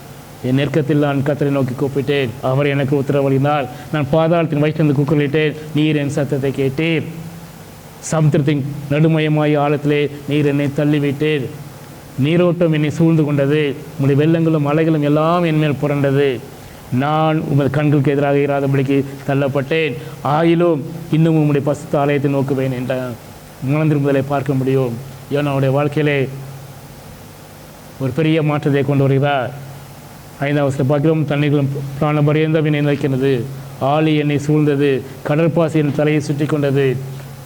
என் நெருக்கத்தில் நான் கர்த்தரை நோக்கி கூப்பிட்டேன், அவர் எனக்கு உத்தரவளித்தார். நான் பாதாளத்தின் வயிற்றிலிருந்து கூக்குரலிட்டேன், நீர் என் சத்தத்தை கேட்டீர். சமுத்திரத்தின் நடுமயமாய் ஆழத்திலே நீர் என்னை தள்ளிவிட்டீர். நீரோட்டம் என்னை சூழ்ந்து கொண்டது, உம்முடைய வெள்ளங்களும் அலைகளும் எல்லாம் என் மேல் புரண்டது. நான் உமது கண்களுக்கு எதிராக இராதபடிக்கு தள்ளப்பட்டேன். ஆயிலும் இன்னும் உம்முடைய பசுத்த ஆலயத்தை நோக்குவேன் என்ற மனம் திரும்புதலை பார்க்க முடியும். யோனாவுடைய வாழ்க்கையிலே ஒரு பெரிய மாற்றத்தை கொண்டு வருகிறார். 5ஆம் வசனத்தில் பார்க்கிறோம், தண்ணீர்களும் பிராண பரியந்தம் என்னை நினைக்கிறது, ஆழி என்னை சூழ்ந்தது, கடற்பாசி என் தலையை சுற்றி கொண்டது.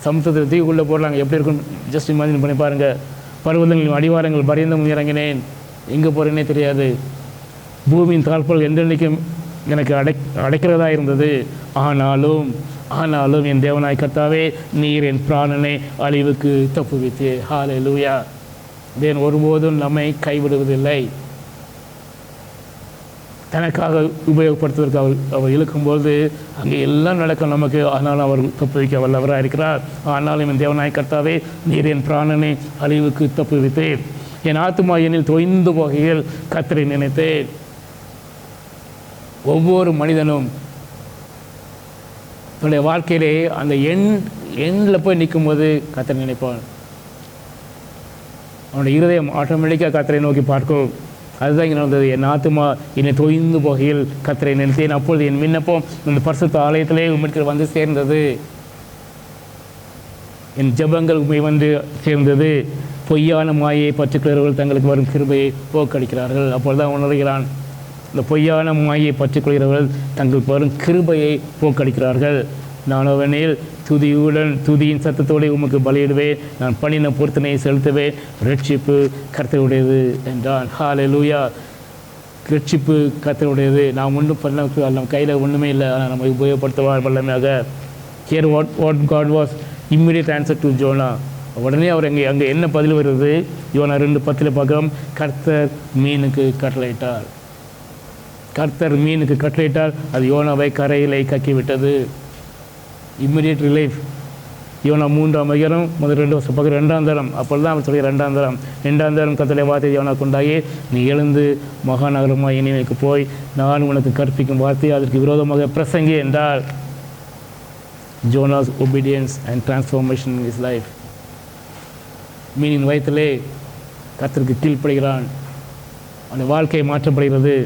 சமுத்திரத்தில் தீக்குள்ளே போடுறாங்க, எப்படி இருக்கும் ஜஸ்ட் இமேஜின் பண்ணி பாருங்கள். பருவதங்களின் அடிவாரங்கள் பரியந்தம் இறங்கினேன், எங்கே போகிறேன்னே தெரியாது. பூமியின் தாழ்பால் என்றென்றைக்கும் எனக்கு அடைக்கிறதா இருந்தது. ஆனாலும் என் தேவனாய் கர்த்தாவே, நீர் என் பிராணனை அழிவுக்கு தப்புவித்து. ஹல்லேலூயா. தேவன் ஒருபோதும் நம்மை கைவிடுவதில்லை. தனக்காக உபயோகப்படுத்துவதற்கு அவர் இழுக்கும்போது அங்கே எல்லாம் நடக்கும் நமக்கு. ஆனாலும் அவர் தப்பு வைக்க வல்லவராக இருக்கிறார். ஆனாலும் என் தேவனாய் கர்த்தாவே, நீர் என் பிராணனை அழிவுக்கு தப்புவித்தேன். என் ஆத்துமா எண்ணில் தொய்ந்து போகையில் கர்த்தரை நினைத்தேன். ஒவ்வொரு மனிதனும் தன்னுடைய வாழ்க்கையிலே அந்த எண்ணில் போய் நிற்கும்போது கர்த்தரை நினைப்பான். அவனுடைய இருதயம் ஆட்டோமேட்டிக்காக கர்த்தரை நோக்கி பார்க்கும். அதுதான் இங்கே நடந்தது. என் ஆத்துமா என்னை தொய்ந்து போகையில் கர்த்தரை நினைத்தேன். அப்பொழுது என் விண்ணப்பம் இந்த பரிசுத்த ஆலயத்திலே உம்மிடத்தில் வந்து சேர்ந்தது. என் ஜெபங்கள் உண்மை வந்து சேர்ந்தது. பொய்யான மாயை பற்றுக்கொள்கிறவர்கள் தங்களுக்கு வரும் கிருபையை போக்கடிக்கிறார்கள். அப்பொழுதுதான் உணர்கிறான், இந்த பொய்யான மாயை பற்றுக்கொள்கிறவர்கள் தங்களுக்கு வரும் கிருபையை போக்கடிக்கிறார்கள். நானோவெனில் துதியின் சத்தத்தோடு உமக்கு பலியிடுவேன், நான் பண்ணின பொருத்தனையை செலுத்துவேன், ரட்சிப்பு கர்த்தருடையது என்றான். ஹல்லேலூயா. ரட்சிப்பு கர்த்தருடையது. நாம் ஒன்றும் பண்ண நம்ம கையில் ஒன்றுமே இல்லை, ஆனால் நம்ம உபயோகப்படுத்துவார் வல்லமையாக. Here what God was immediate answer to Jonah. உடனே அவர் அங்கே என்ன பதில் வருது? யோனா 2:10 பார்க்கிறோம், கர்த்தர் மீனுக்கு கட்டளையிட்டார். கர்த்தர் மீனுக்கு கட்டளையிட்டார், அது யோனாவை கரையிலே கக்கிவிட்டது. இம்மிடியட் ரிலைஃப். யோனா 3ஆம் அதிகாரம் முதல் 2 வருஷம் பார்க்குற 2ஆம் தரம். அப்பொழுது தான் அவர் சொல்லி 2ஆம் தரம் கர்த்தருடைய வார்த்தை யோனா கொண்டாகி, நீ எழுந்து மகாநகரமாக இனிமைக்கு போய் நான் உனக்கு கற்பிக்கும் வார்த்தை அதற்கு விரோதமாக பிரசங்கி என்றார். Jonah's obedience and transformation in his life. மீனின் வயத்திலே கர்த்தருக்கு கீழ்ப்படுகிறான், அந்த வாழ்க்கை மாற்றப்படுகிறது.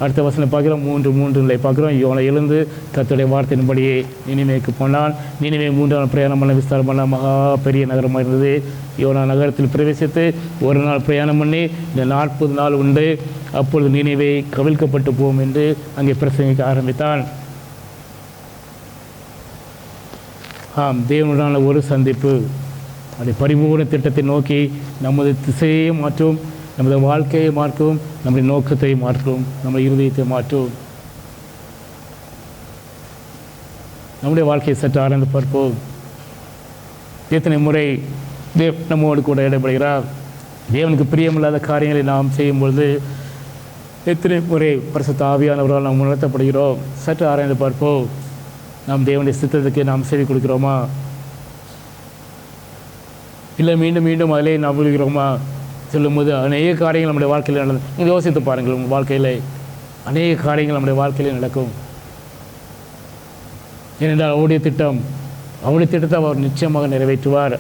அடுத்த வசனம் பார்க்குறோம், 3:3 பார்க்குறோம். யோனா எழுந்து கர்த்தருடைய வார்த்தையின்படியே நினிவேக்கு போனான். நினிவே 3 நாள் பிரயாணம் பண்ண விஸ்தாரமான மகா பெரிய நகரமாக இருந்தது. யோனா நகரத்தில் பிரவேசித்து ஒரு நாள் பிரயாணம் பண்ணி இந்த 40 நாள் உண்டு. அப்பொழுது நினிவே கவிழ்க்கப்பட்டு போகும் என்று அங்கே பிரசங்கிக்க ஆரம்பித்தான். தேவனுடான ஒரு சந்திப்பு அதை பரிபூர்ண திட்டத்தை நோக்கி நமது திசையை மாற்றும், நமது வாழ்க்கையை மாற்றும், நம்முடைய நோக்கத்தை மாற்றும், நம்முடைய இருதயத்தை மாற்றும். நம்முடைய வாழ்க்கையை சற்று ஆராய்ந்து பார்ப்போம். எத்தனை முறை நம்மோடு கூட இடைபடுகிறார். தேவனுக்கு பிரியமில்லாத காரியங்களை நாம் செய்யும்பொழுது எத்தனை முறை பரிசுத்த ஆவியானவரால் நாம் உணர்த்தப்படுகிறோம். சற்று ஆராய்ந்து பார்ப்போம். நாம் தேவனுடைய சித்தத்துக்கு நாம் செவி கொடுக்கிறோமா, இல்லை மீண்டும் மீண்டும் அதிலே நாம் விழுகிறோமா? சொல்லும்போது அநேக காரியங்கள் நம்முடைய வாழ்க்கையில் நடந்து, நீங்கள் யோசித்து பாருங்கள். உங்கள் வாழ்க்கையில் அநேக காரியங்கள் நம்முடைய வாழ்க்கையில் நடக்கும். ஏனென்றால் அவருடைய திட்டத்தை அவர் நிச்சயமாக நிறைவேற்றுவார்.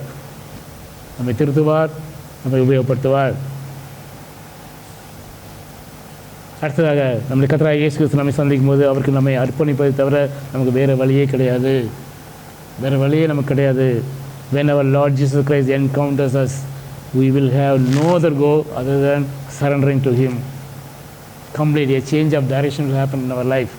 நம்மை திருத்துவார், நம்மை உபயோகப்படுத்துவார். அடுத்ததாக நம்முடைய கர்த்தராகிய இயேசு கிறிஸ்து நம்மை சந்திக்கும் போது அவருக்கு நம்மை அர்ப்பணிப்பதை தவிர நமக்கு வேறு வழியே கிடையாது. வேறு வழியே நமக்கு கிடையாது. When our Lord Jesus Christ encounters us, we will have no other go other than surrendering to Him. Completely a change of direction will happen in our life.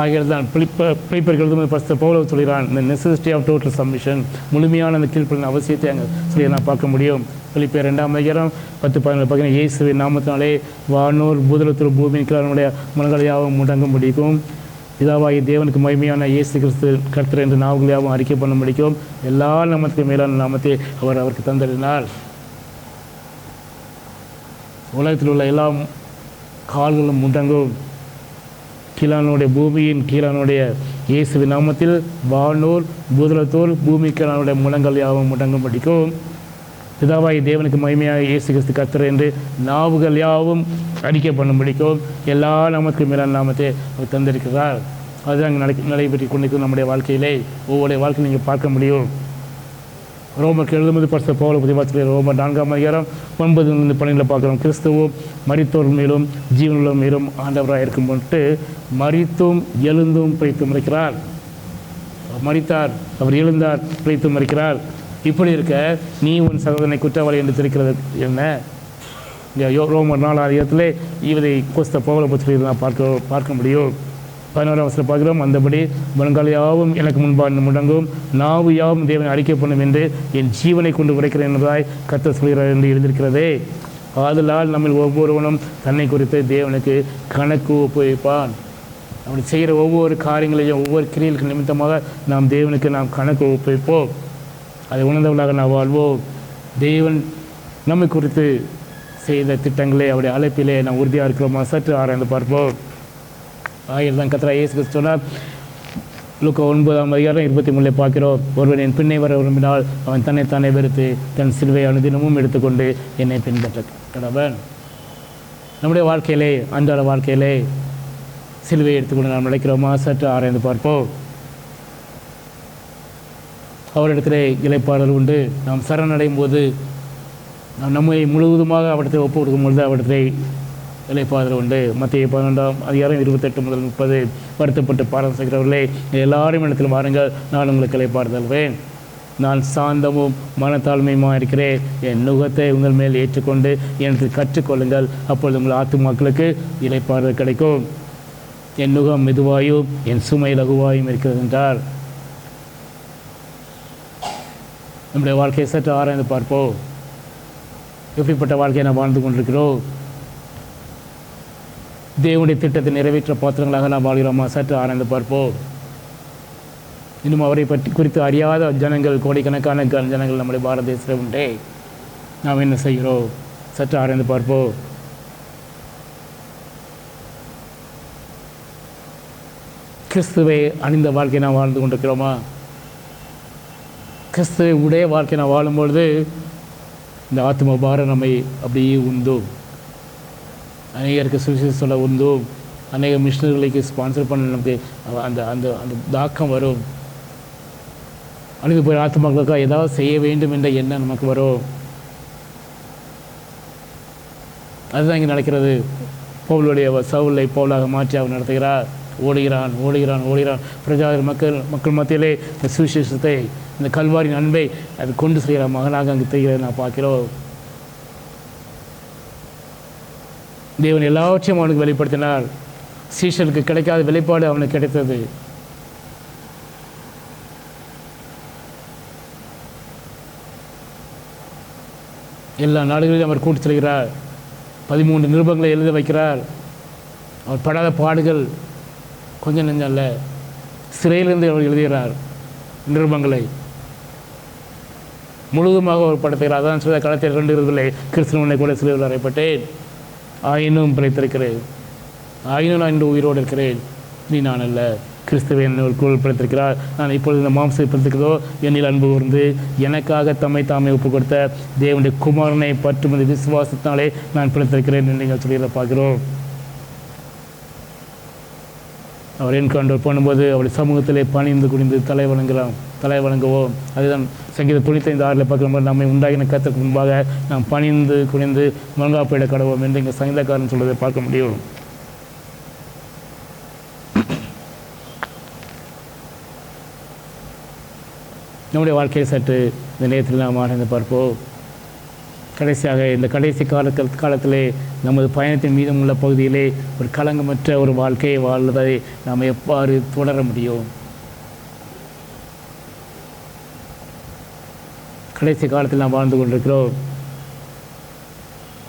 ஆகியது தான் பிலிப்பர்கள் பரிசுத்த பவுல் சொல்கிறான், இந்த நெசசிட்டி ஆஃப் டோட்டல் சப்மிஷன், முழுமையான அந்த கீழ்ப்படின அவசியத்தை அங்கே சொல்லி நான் பார்க்க முடியும். பிலிப்பியர் 2:10-11 இயேசுவின் நாமத்தினாலே வானோர் பூதலத்தில் பூமியின் கீழனுடைய மனங்களையாகவும் முடங்க முடிக்கும். பிதாவாகி தேவனுக்கு மகிமையான இயேசு கிறிஸ்து கர்த்தர் என்று நாவுகளையாகவும் அறிக்கை பண்ண முடிக்கும். எல்லா நாமத்துக்கு மேலான நாமத்தை அவருக்கு தந்தறினார். உலகத்தில் உள்ள எல்லா கால்களும் முடங்கும். கீழானுடைய பூமியின் கீழானுடைய இயேசுவின் நாமத்தில் வானோர் பூதலத்தோர் பூமி கீழானுடைய முழங்கள் யாவும் முடங்கும் படிக்கும். பிதாவாகி தேவனுக்கு மகிமையாக இயேசு கிறிஸ்து கர்த்தர் என்று நாவுகள் யாவும் அறிக்கை பண்ண முடிக்கும். எல்லா நாமத்துக்கும் மேலான நாமத்தை அவர் தந்திருக்கிறார். அதுதான் அங்கே நடைபெற்று கொண்டிருக்கும் நம்முடைய வாழ்க்கையிலே. ஒவ்வொரு வாழ்க்கையில் நீங்கள் பார்க்க முடியும். ரோமருக்கு எழுதும்போது பரிசுத்த பவுல் புதிவாசல் ரோமர் 4:9-12 பார்க்குறோம். கிறிஸ்துவும் மரித்தோர் மேலும் ஜீவனுள்ள மேலும் ஆண்டவராக இருக்கும் பொருட்டு மரித்தும் எழுந்தும் பிழைத்தும் இருக்கிறார். மரித்தார், அவர் எழுந்தார், பிழைத்தும் இருக்கிறார். இப்படி இருக்க நீ உன் சகோதரனை குற்றவாளி என்று தெரிக்கிறது என்ன? இங்கே ரோமர் 4:6 இவரை கிறிஸ்த பவுலை பற்றி நான் பார்க்க முடியும். 11 பார்க்கிறோம். அந்தபடி முழங்கால் யாவும் எனக்கு முன்பாக முடங்கும், நாவு யாவும் தேவனை அறிக்கை பண்ணும் என்று என் ஜீவனை கொண்டு உரைக்கிறேன் என்பதாய் கர்த்தர் சொல்கிறார் என்று எழுந்திருக்கிறதே. ஆதலால் நம்மில் ஒவ்வொருவனும் தன்னை குறித்து தேவனுக்கு கணக்கு ஒப்புவிப்பான். அப்படி செய்கிற ஒவ்வொரு காரியங்களையும் ஒவ்வொரு கிரியைகளுக்கு நிமித்தமாக நாம் தேவனுக்கு நாம் கணக்கு ஒப்புவிப்போம். அதை உணர்ந்தவர்களாக நாம் வாழ்வோம். தேவன் நம்மை குறித்து செய்த திட்டங்களே அவருடைய அழைப்பிலே நாம் உறுதியாக இருக்கிறோமா? சற்று ஆராய்ந்து பார்ப்போம். ஆகிய தான் கர்த்தராகிய இயேசு கிறிஸ்து சொன்னார். லூக்கா 9:23 பார்க்கிறோம். ஒருவன் என் பின்னே வர விரும்பினால் அவன் தன்னைத்தானே வெறுத்து தன் சிலுவை அனுதினமும் எடுத்துக்கொண்டு என்னை பின்பற்ற கடவன். நம்முடைய வாழ்க்கையிலே, அன்றாட வாழ்க்கையிலே சிலுவையை எடுத்துக்கொண்டு நாம் நடக்கிறோமா? சற்று ஆராய்ந்து பார்ப்போம். அவரிடத்திலே இளைப்பாறுதல் உண்டு. நாம் சரணடையும் போது நாம் நம்மை முழுவதுமாக அவரிடத்தை ஒப்பு கொடுக்கும் பொழுது அவரிடத்திலே இளைப்பாறுதல் உண்டு. மத்திய 12:28-30 வருத்தப்பட்டு பாடம் செய்கிறவர்களே, எல்லாரும் இடத்தில் வாருங்கள், நான் உங்களுக்கு இளைப்பாறுதல்வேன். நான் சாந்தமும் மனத்தாழ்மையுமாக இருக்கிறேன். என் நுகத்தை உங்கள் மேல் ஏற்றுக்கொண்டு எனக்கு கற்றுக்கொள்ளுங்கள், அப்பொழுது உங்கள் ஆத்துமாக்களுக்கு இளைப்பாறுதல் கிடைக்கும். என் நுகம் மெதுவாயும் என் சுமை லகுவாயும் இருக்கிறது என்றார். நம்முடைய வாழ்க்கையை சற்று ஆராய்ந்து பார்ப்போம். எப்படிப்பட்ட வாழ்க்கையை நாம் வாழ்ந்து கொண்டிருக்கிறோம்? தேவனுடைய திட்டத்தை நிறைவேற்ற பாத்திரங்களாக நாம் வாழ்கிறோமா? சற்று ஆராய்ந்து பார்ப்போம். இன்னும் அவரை பற்றி குறித்து அறியாத ஜனங்கள், கோடிக்கணக்கான ஜனங்கள் நம்முடைய பாரத தேசத்தில் உண்டே. நாம் என்ன செய்கிறோம்? சற்று ஆராய்ந்து பார்ப்போம். கிறிஸ்துவை அணிந்த வாழ்க்கை நாம் வாழ்ந்து கொண்டிருக்கிறோமா? கிறிஸ்துவை உடைய வாழ்க்கை நாம் வாழும்பொழுது இந்த ஆத்ம பாரம் நம்மை அப்படியே உண்டும். அநேகருக்கு சுவிசேஷம் சொல்ல உண்டும், அநேக மிஷினரிகளுக்கு ஸ்பான்சர் பண்ண நமக்கு அந்த அந்த அந்த தாக்கம் வரும். அழிந்து போய் ஆத்மாக்களுக்காக ஏதாவது செய்ய வேண்டும் என்ற எண்ணம் நமக்கு வரும். அதுதான் இங்கே நடக்கிறது. பவுலுடைய சவுலை பவுலாக மாற்றி அவர் நடத்துகிறார். ஓடுகிறான். பிரஜாதி மக்கள் மத்தியிலே இந்த சுவிசேஷத்தை, இந்த கல்வாரின் அன்பை அது கொண்டு செய்கிற மகனாக அங்கு தெரிகிறத நான் பார்க்கிறோம். தேவன் எல்லாவற்றையும் அவனுக்கு வெளிப்படுத்தினார். சீஷனுக்கு கிடைக்காத வெளிப்பாடு அவனுக்கு கிடைத்தது. எல்லா நாடுகளிலும் அவர் கூட்டி செல்கிறார். 13 நிருபங்களை எழுத வைக்கிறார். அவர் படாத பாடுகள் கொஞ்சம் நெஞ்சம் அல்ல. சிறையிலிருந்து அவர் எழுதுகிறார் நிருபங்களை முழுவதுமாக அவர் படுத்துகிறார். அதான் சொல்ல காலத்தில் 2 இருவர்களை கிறிஸ்துவனை கூட சிறையில் அறையப்பட்டேன், ஆயினும் பிழைத்திருக்கிறேன், ஆயினும் நான் இன்று உயிரோடு இருக்கிறேன், நீ நான் அல்ல, கிறிஸ்துவை என்னை ஒரு குரல் பிடித்திருக்கிறார். நான் இப்பொழுது இந்த மாம்சத்தை பிடித்திருக்கிறதோ என்னில் அன்பு கூர்ந்து எனக்காக தம்மை தாமே ஒப்புக் கொடுத்த தேவனுடைய குமாரனை பற்றும் அந்த விசுவாசத்தினாலே நான் பிடித்திருக்கிறேன் என்று நீங்கள் சொல்லிட பார்க்கிறோம். அவர் என்கவுண்டர் பண்ணும்போது அவருடைய சமூகத்திலே பணிந்து குனிந்து தலை வணங்குவோம். அதுதான் சங்கீதம் 95:6 பார்க்கும்போது நம்மை உண்டாகின கர்த்தருக்கு முன்பாக நாம் பணிந்து குனிந்து மங்காப்பையிட கடவோம் என்று இங்கே சங்கீதக்காரன் சொல்வதை பார்க்க முடியும். நம்முடைய வாழ்க்கையை சற்று இந்த நேரத்தில் நாம் ஆராய்ந்து பார்ப்போம். கடைசியாக இந்த கடைசி காலத்திலே நமது பயணத்தின் மீதம் உள்ள பகுதியிலே ஒரு களங்கமற்ற ஒரு வாழ்க்கையை வாழ்வதை நாம் எவ்வாறு தொடர முடியும்? கடைசி காலத்தில் நாம் வாழ்ந்து கொண்டிருக்கிறோம்.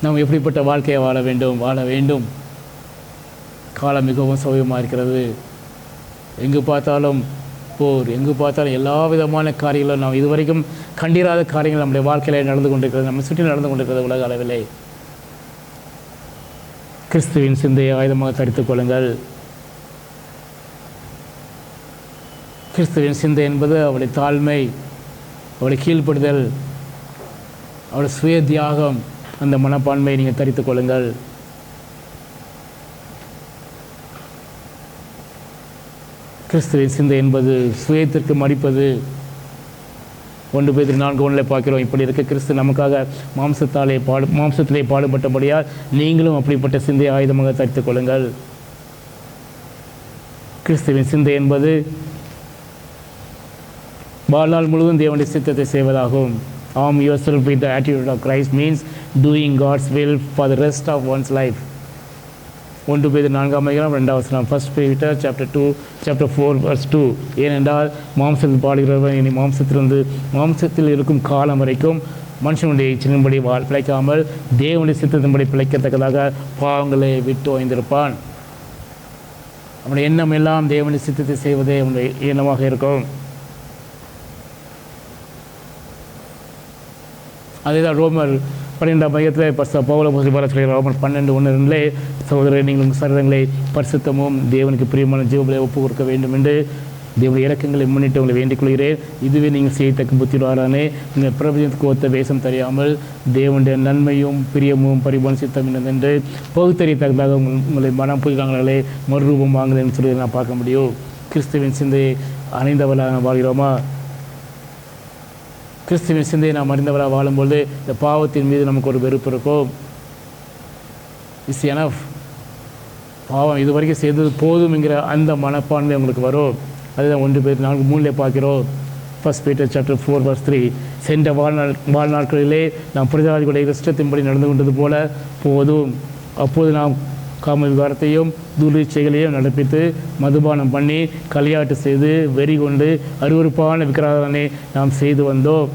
நாம் எப்படிப்பட்ட வாழ்க்கையை வாழ வேண்டும். காலம் மிகவும் சௌகரியமாக இருக்கிறது. எங்கு பார்த்தாலும் போர், எங்கு பார்த்தாலும் எல்லா விதமான காரியங்களும் நாம் இதுவரைக்கும் கண்டிராத காரியங்கள் நம்முடைய வாழ்க்கையில் நடந்து கொண்டிருக்கிறது, நம்ம சுற்றி நடந்து கொண்டிருக்கிறது உலக அளவிலே. கிறிஸ்துவின் சிந்தையை ஆயுதமாக தரித்துக் கொள்ளுங்கள். கிறிஸ்துவின் சிந்தை என்பது அவருடைய தாழ்மை, அவருடைய கீழ்ப்படுதல், அவருடைய சுய தியாகம். அந்த மனப்பான்மையை நீங்கள் தரித்துக் கொள்ளுங்கள். கிறிஸ்துவின் சிந்தை என்பது சுயத்திற்கு மடிப்பது. 1 பேதுரு 4:1 பார்க்கிறோம். இப்படி இருக்க கிறிஸ்து நமக்காக மாம்சத்திலே பாடுபட்டபடியால் நீங்களும் அப்படிப்பட்ட சிந்தையை ஆயுதமாக தரித்துக் கொள்ளுங்கள். கிறிஸ்துவின் சிந்தை என்பது வாழ்நாள் முழுவதும் தேவனுடைய சித்தத்தை செய்வதாகும். Arm yourself with the attitude of Christ means doing God's will for the rest of one's life. 1 பேதுரு 4:2 1 Peter chapter 4 verse 2. ஏனென்றால் மாம்சத்தில் பாடுகிறவன் இனி மாம்சத்தில் இருக்கும் காலம் வரைக்கும் மனுஷனுடைய இச்சையின்படி பிழைக்காமல் தேவனுடைய சித்தத்தின்படி பிழைக்கத்தக்கதாக பாவங்களை விட்டு ஓய்ந்திருப்பான். அவனுடைய எண்ணம் எல்லாம் தேவனுடைய சித்தத்தை செய்வதே அவனுடைய எண்ணமாக இருக்கும். அதேதான் ரோமர் 12 பவுல் அப்போஸ்தலன் ரோமர் 12:1 சகோதரர் நீங்கள் உங்கள் சரீரங்களை பரிசுத்தமும் தேவனுக்கு பிரியமான ஜீவங்களை ஒப்புக் கொடுக்க வேண்டும் என்று தேவனுடைய இறக்கங்களை முன்னிட்டு உங்களை வேண்டிக் கொள்கிறேன். இதுவே நீங்கள் செய்யத்தக்க புத்திரானே, நீங்கள் பிரபஞ்சத்துக்கு ஒத்த வேஷம் தெரியாமல் தேவனுடைய நன்மையும் பிரியமும் பரிபான சித்தம் என்று பகுத்தறியத்தக்கதாக உங்களை மனம் புதிதாங்களே மறுரூபம் வாங்குதுன்னு சொல்லி நான் பார்க்க முடியும். கிறிஸ்துவின் சிந்தையை அணிந்தவர்களாக வாழ்கிறோமா? கிறிஸ்துவின் சிந்தையை நாம் அறிந்தவராக வாழும்பொழுது இந்த பாவத்தின் மீது நமக்கு ஒரு வெறுப்பு இருக்கும். இட்ஸ் எனஃப், பாவம் இதுவரைக்கும் செய்தது போதும் என்கிற அந்த மனப்பான்மை உங்களுக்கு வரும். அதுதான் 1 பேதுரு 4:3 பார்க்கிறோம். 1 Peter chapter 4 verse 3. சென்ற வாழ்நாட்களிலே நாம் பிரஜாதிகளுடைய இஷ்டத்தின்படி நடந்து கொண்டது போல போதும். அப்போது நாம் காம விகாரத்தையும் துர்ச்செயலையும் நடப்பித்து மதுபானம் பண்ணி களியாட்டு செய்து வெறி கொண்டு அருவருப்பான விக்கிரகனை நாம் செய்து வந்தோம்.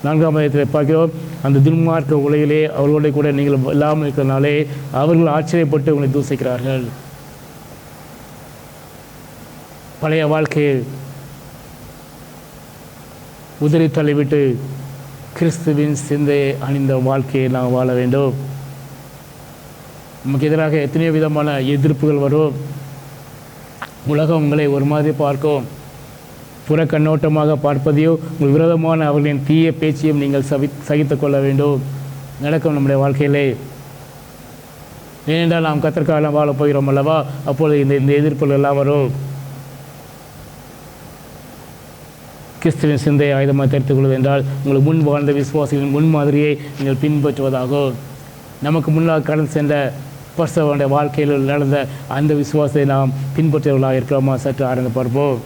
4ஆம் அதிகாரத்தில் பார்க்கிறோம். அந்த துன்மார்க்க உலகிலே அவர்களோட கூட நீங்கள் இல்லாமல் இருக்கிறதுனாலே அவர்கள் ஆச்சரியப்பட்டு உங்களை தூசிக்கிறார்கள். பழைய வாழ்க்கையை உதறி தள்ளிவிட்டு கிறிஸ்துவின் சிந்தையை அணிந்த வாழ்க்கையை நாம் வாழ வேண்டும். நமக்கு எதிராக எத்தனையோ விதமான எதிர்ப்புகள் வரும். உலகம் உங்களை ஒரு மாதிரி பார்க்கும். புற கண்ணோட்டமாக பார்ப்பதையோ உங்கள் விரோதமான அவர்களின் தீய பேச்சையும் நீங்கள் சகித்து கொள்ள வேண்டும். நடக்கும் நம்முடைய வாழ்க்கையிலே ஏனென்றால் நாம் கத்தற்காலம் வாழப் போகிறோம் அல்லவா? அப்பொழுது இந்த எதிர்ப்புகள் எல்லாம் வரும். கிறிஸ்துவின் சிந்தையை ஆயுதமாக தெரிந்து கொள்வது என்றால் உங்களுக்கு முன் வாழ்ந்த விசுவாசிகளின் முன்மாதிரியை நீங்கள் பின்பற்றுவதாகும். நமக்கு முன்னால் கடந்து சென்ற பரிசுத்தவானுடைய வாழ்க்கையில் நடந்த அந்த விசுவாசத்தை நாம் பின்பற்றுவர்களாக இருக்கிறோமா? சற்று ஆராய்ந்து பார்ப்போம்.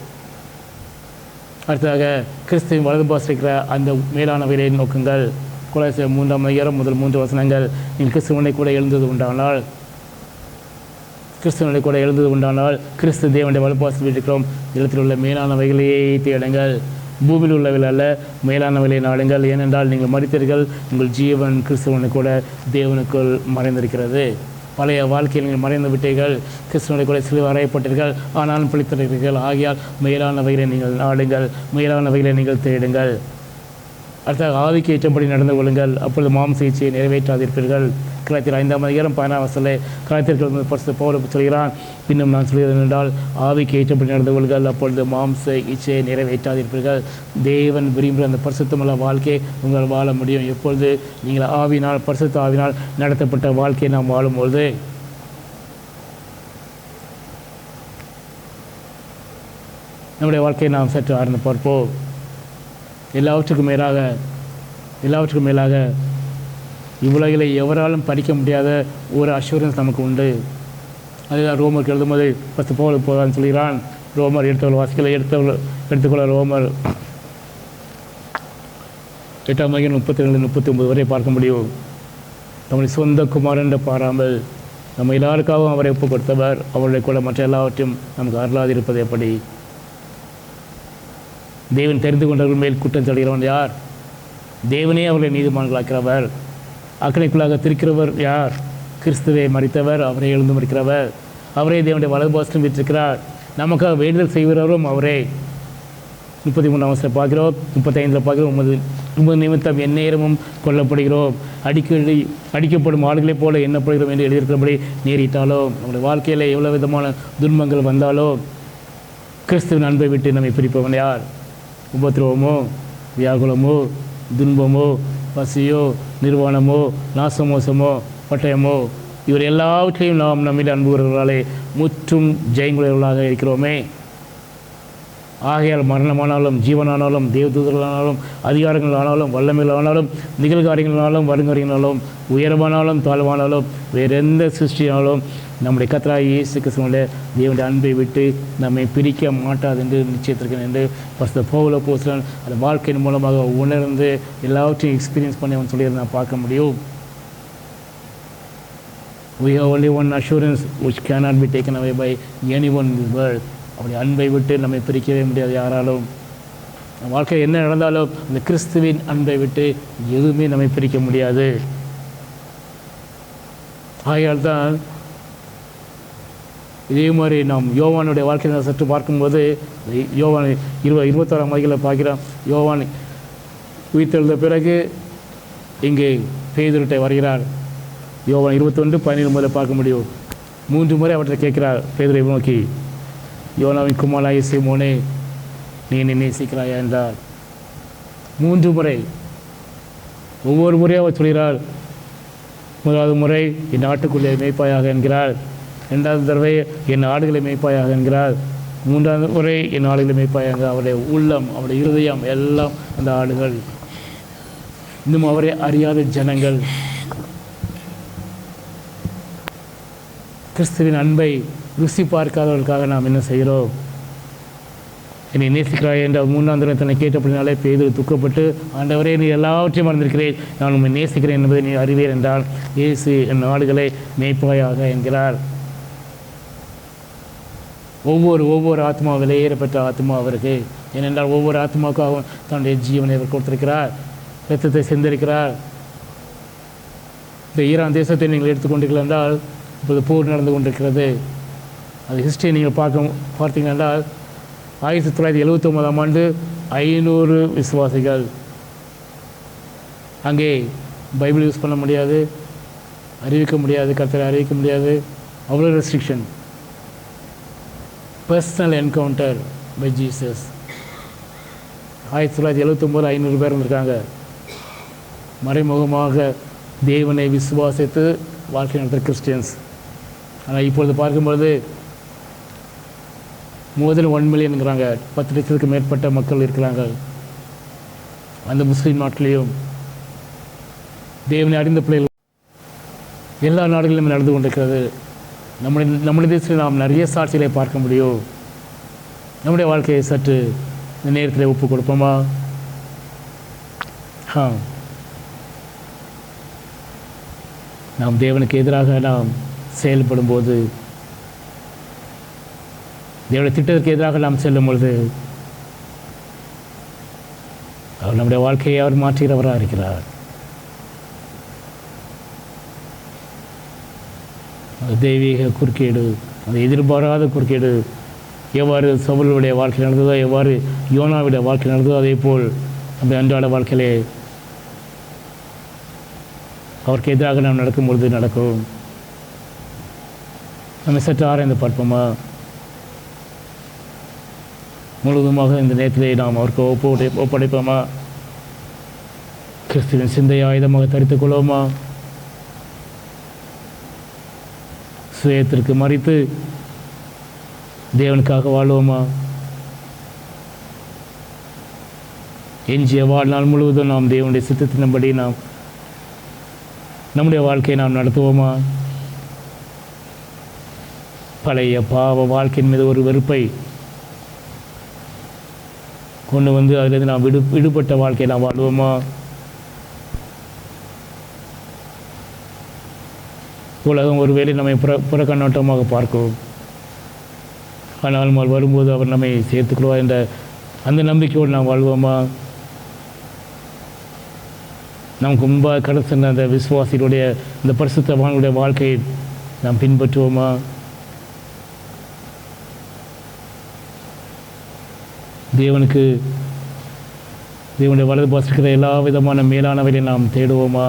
அடுத்ததாக கிறிஸ்துவின் வலது பாசம் இருக்கிற அந்த மேலானவையை நோக்குங்கள். கொலோசியர் 3 முதல் 3 வசனங்கள். நீங்கள் கிறிஸ்துவனை கூட எழுந்தது உண்டானால் கிறிஸ்து தேவனுடைய வலுப்பாசத்தில் இருக்கிறோம். இடத்தில் உள்ள மேலானவைகளையே தேடுங்கள், பூமியில் உள்ளவைகள் அல்ல, மேலானவைகளை நாடுங்கள். ஏனென்றால் நீங்கள் மரித்தீர்கள், உங்கள் ஜீவன் கிறிஸ்துவனை கூட தேவனுக்குள் மறைந்திருக்கிறது. பழைய வாழ்க்கையில் நீங்கள் மறைந்து விட்டீர்கள், கிறிஸ்துவனை கூட சிலுவை அறையப்பட்டீர்கள், ஆனாலும் பிழைத்திருக்கிறீர்கள். ஆகியால் மேலானவைகளை நீங்கள் நாடுங்கள், மேலானவைகளை நீங்கள் தேடுங்கள். அடுத்த ஆவிக்கு ஏற்றபடி நடந்து கொள்ளுங்கள், அப்பொழுது மாம்ச இச்சையை நிறைவேற்றாதிருப்பீர்கள். கலாத்தியர் 5:15 கலாத்தியர்கள் பரிசுத்த பவுல் சொல்கிறான், இன்னும் நான் சொல்கிறேன் என்றால் ஆவிக்கு ஏற்றபடி நடந்து கொள்ளுங்கள், அப்பொழுது மாம்ச இச்சையை நிறைவேற்றாதிருப்பீர்கள். தேவன் விரும்புகிற அந்த பரிசுத்தமுள்ள வாழ்க்கையை உங்கள் வாழ முடியும் எப்பொழுது நீங்கள் ஆவினால், பரிசுத்த ஆவினால் நடத்தப்பட்ட வாழ்க்கையை நாம் வாழும்பொழுது. நம்முடைய வாழ்க்கையை நாம் சற்று ஆழ்ந்து பார்ப்போம். எல்லாவற்றுக்கும் மேலாக இவ்வுலகில் எவராலும் படிக்க முடியாத ஒரு அஷூரன்ஸ் நமக்கு உண்டு. அதுதான் ரோமருக்கு எழுதும்போது பத்து பவுல் போதான்னு சொல்கிறான். ரோமர் எடுத்துக்கொள்ள ரோமர் 8:32-39 வரை பார்க்க முடியும். நம்முடைய சொந்த குமாரன் என்று பாராமல் நம்ம எல்லாருக்காகவும் அவரை ஒப்புக் கொடுத்தவர். அவருடைய கூட மற்ற எல்லாவற்றையும் நமக்கு அருளாதிருப்பது எப்படி? தேவன் தெரிந்து கொண்டவர்கள் மேல் குற்றம் சொல்கிறவன் யார்? தேவனே அவர்களை நீதிமான்களாக்கிறவர். அக்கனைக்குள்ளாக திருக்கிறவர் யார்? கிறிஸ்துவை மறித்தவர், அவரை எழுந்து மறிக்கிறவர். அவரே தேவனுடைய வலதுபாசத்தில் விட்டிருக்கிறார். நமக்காக வேண்டுதல் செய்கிறவரும் அவரே. 33 பார்க்கிறோம், 35 பார்க்கிறோம். உமது நிமித்தம் எந்நேரமும் கொல்லப்படுகிறோம், அடிக்கப்படும் ஆடுகளைப் போல எண்ணப்படுகிறோம் என்று எழுதியிருக்கிறபடி நேரிட்டாலும், நம்முடைய வாழ்க்கையில் எவ்வளோ விதமான துன்பங்கள் வந்தாலும் கிறிஸ்துவின் அன்பை விட்டு நம்மை பிரிப்பவன் யார்? உபத்திரவமோ, வியாகுலமோ, துன்பமோ, பசியோ, நிர்வாணமோ, நாசமோசமோ, பட்டயமோ, இவர் எல்லாவற்றையும் நாம் நம்மில் அன்புகிறவர்களாலே முற்றும் ஜெயங்குள்ளவர்களாக இருக்கிறோமே. ஆகையால் மரணமானாலும், ஜீவனானாலும், தேவதூதர்களானாலும், அதிகாரங்களானாலும், வல்லமைகளானாலும், நிகழ்காரியங்களானாலும், வருங்காரியங்களாலும், உயர்வானாலும், தாழ்வானாலும், வேறெந்த சிருஷ்டியானாலும் நம்முடைய கர்த்தராகிய இயேசு கிறிஸ்துவினுடைய தேவனுடைய அன்பை விட்டு நம்மை பிரிக்க மாட்டாது என்று நிச்சயத்திருக்கிறேன் என்று பரிசுத்த பவுல் அப்போஸ்தலன் அந்த வாழ்க்கையின் மூலமாக உணர்ந்து எல்லாவற்றையும் எக்ஸ்பீரியன்ஸ் பண்ணி அவன் சொல்லியிருந்த நான் பார்க்க முடியும். We have only one assurance which cannot be taken away by anyone in this world. அவருடைய அன்பை விட்டு நம்மை பிரிக்கவே முடியாது யாராலும். வாழ்க்கையில் என்ன நடந்தாலும் அந்த கிறிஸ்துவின் அன்பை விட்டு எதுவுமே நம்மை பிரிக்க முடியாது. ஆகையால் தான் இதே மாதிரி நாம் யோவானுடைய வாழ்க்கையை சற்று பார்க்கும்போது யோவான் 21 பார்க்கிறோம். யோவான் உயிர்த்தெழுந்த பிறகு இங்கே பேதுருட்டை வருகிறார். யோவான் 21:17 பார்க்க முடியும். 3 முறை அவற்றை கேட்கிறார் பேதுரை நோக்கி, யோனாவின் குமாரனாகிய சீமோனே, நீ என்னை நேசிக்கிறாயா என்றார். 3 முறை. ஒவ்வொரு முறையும் அவர் சொல்கிறார். முதலாவது முறை என் ஆட்டுக்குள்ளே மேய்ப்பாயாக என்கிறார். 2வது தடவை என் ஆடுகளை மேய்ப்பாயாக என்கிறார். 3வது முறை என் ஆடுகளை மேய்ப்பாயாக. அவருடைய உள்ளம், அவருடைய இருதயம் எல்லாம் அந்த ஆடுகள். இன்னும் அவரை அறியாத ஜனங்கள். கிறிஸ்துவின் அன்பை ருசி பார்க்காதவர்களுக்காக நாம் என்ன செய்கிறோம்? என்னை நேசிக்கிறாய் என்ற 3ஆம் தடவை தன்னை கேட்டபடினாலே பேதுரு துக்கப்பட்டு, ஆண்டவரே நீ எல்லாவற்றையும் மறந்திருக்கிறேன், நான் உண்மை நேசிக்கிறேன் என்பதை நீ அறிவீர் என்றால், இயேசு என் ஆடுகளை மேய்ப்பாயாக என்கிறார். ஒவ்வொரு ஆத்மா விலையேறப்பட்ட ஆத்மா அவருக்கு. ஏனென்றால் ஒவ்வொரு ஆத்மாவுக்காகவும் தன்னுடைய ஜீவனை அவர் கொடுத்திருக்கிறார், இரத்தத்தை சிந்திருக்கிறார். இந்த ஈரான் தேசத்தை நீங்கள் எடுத்துக்கொண்டீர்கள் என்றால் இப்போது போர் நடந்து கொண்டிருக்கிறது. அது ஹிஸ்டரி நீங்கள் பார்த்தீங்க என்றால் 1979ஆம் ஆண்டு 500 விசுவாசிகள். அங்கே பைபிள் யூஸ் பண்ண முடியாது, அறிவிக்க முடியாது, கர்த்தரை அறிவிக்க முடியாது, அவ்வளோ restriction. Personal encounter by Jesus. 1979 500 பேர் இருந்திருக்காங்க. மறைமுகமாக தேவனை விசுவாசித்து வாழ்க்கை நடத்துகிற கிறிஸ்டியன்ஸ். ஆனால் இப்பொழுது பார்க்கும்பொழுது முதல் 1 மில்லியனுங்கிறாங்க, 10 லட்சத்துக்கு மேற்பட்ட மக்கள் இருக்கிறாங்க. அந்த முஸ்லீம் நாட்டிலையும் தேவனை அறிந்த பிள்ளைகள் எல்லா நாடுகளிலும் நடந்து கொண்டிருக்கிறது. நம்முடைய தேசத்தில் நாம் நிறைய சாட்சிகளை பார்க்க முடியும். நம்முடைய வாழ்க்கையை சற்று இந்த நேரத்தில் ஒப்பு கொடுப்போமா? நாம் தேவனுக்கு எதிராக நாம் செயல்படும் போது, தேவனுடைய திட்டத்திற்கு எதிராக நாம் செல்லும் பொழுது அவர் நம்முடைய வாழ்க்கையை அவர் மாற்றுகிறவராக இருக்கிறார். அந்த தெய்வீக குறுக்கீடு, அந்த எதிர்பாராத குறுக்கீடு எவ்வாறு சவுலுடைய வாழ்க்கை நடந்ததோ, எவ்வாறு யோனாவுடைய வாழ்க்கை நடந்ததோ, அதே போல் நம்ம அன்றாட வாழ்க்கையிலே அவருக்கு எதிராக நாம் நடக்கும்பொழுது நடக்கும். நம்ம சற்று ஆராய்ந்து பார்ப்போமா? முழுவதுமாக இந்த நேரத்திலே நாம் அவருக்கு ஒப்படைப்போமா? கிறிஸ்துவின் சிந்தையை ஆயுதமாக தரித்துக் கொள்வோமா? சுயத்திற்கு மறித்து தேவனுக்காக வாழ்வோமா? எஞ்சிய வாழ்நாள் முழுவதும் நாம் தேவனுடைய சித்தத்தின்படி நாம் நம்முடைய வாழ்க்கையை நாம் நடத்துவோமா? பழைய பாவ வாழ்க்கையின் மீது ஒரு வெறுப்பை கொண்டு வந்து அதிலிருந்து நாம் விடுபட்ட வாழ்க்கையை நாம் வாழ்வோமா? உலகம் ஒருவேளை நம்மை புறக்கண்ணோட்டமாக பார்க்கும், ஆனால் வரும்போது அவர் நம்மை சேர்த்துக்கொள்வார் என்ற அந்த நம்பிக்கையோடு நாம் வாழ்வோமா? நமக்கு முன்பாக கடந்து சென்ற அந்த விசுவாசிகளுடைய இந்த பரிசுத்தவான்களுடைய வாழ்க்கையை நாம் பின்பற்றுவோமா? தேவனுடைய வலது பாசிக்கிற எல்லா விதமான மேலானவரையும் நாம் தேடுவோமா?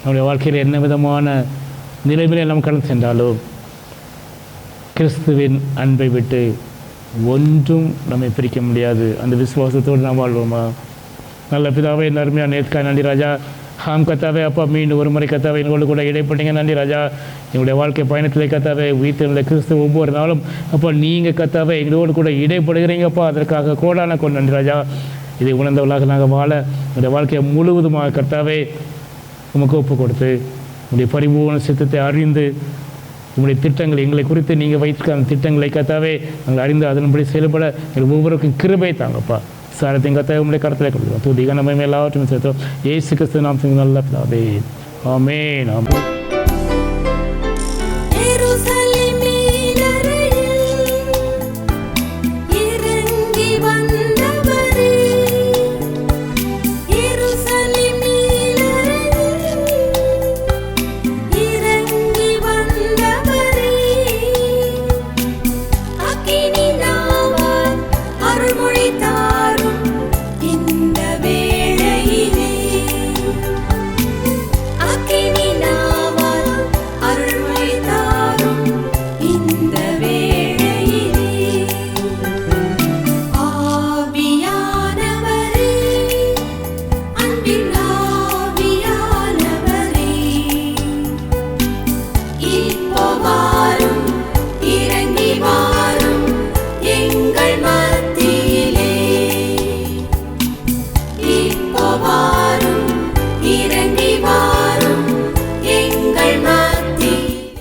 நம்முடைய வாழ்க்கையில் என்ன விதமான நிலைமையிலே நாம் கடந்து சென்றாலும் கிறிஸ்துவின் அன்பை விட்டு ஒன்றும் நம்மை பிரிக்க முடியாது. அந்த விசுவாசத்தோடு நாம் வாழ்வோமா? நல்ல பிதாவே, இந்த அருமையான நேர்காண நன்றி ராஜா. கத்தாவே அப்பா, மீண்டும் ஒரு முறை கத்தாவே எங்களோடு கூட இடைப்பட்டீங்க. நன்றி ராஜா. எங்களுடைய வாழ்க்கை பயணத்தில் கத்தாவே உயிர்த்தெழுந்த கிறிஸ்து ஒவ்வொரு நாளும் அப்போ நீங்கள் கத்தாவே எங்களோடு கூட இடைப்படுகிறீங்கப்பா. அதற்காக கோடான கொண்டு நன்றி ராஜா. இதை உணர்ந்தவர்களாக நாங்கள் வாழ எங்களுடைய வாழ்க்கையை முழுவதுமாக கத்தாவே உமக்கு ஒப்பு கொடுத்து உங்களுடைய பரிபூர்ண சித்தத்தை அறிந்து உங்களுடைய திட்டங்கள் எங்களை குறித்து நீங்கள் வைத்திருக்க அந்த திட்டங்களை கத்தாவே நாங்கள் அறிந்து அதன்படி செயல்பட எங்கள் ஒவ்வொருக்கும் கிருபை தாங்கப்பா. சாரத்தையும் கத்தாவே உங்களுடைய கருத்தில் கொடுக்கிறோம். துதிக நம்ம எல்லாவற்றையும் சேர்த்தோம். இயேசு கிறிஸ்து நாம் நல்ல பிதாவே. ஆமென். ஆமென்.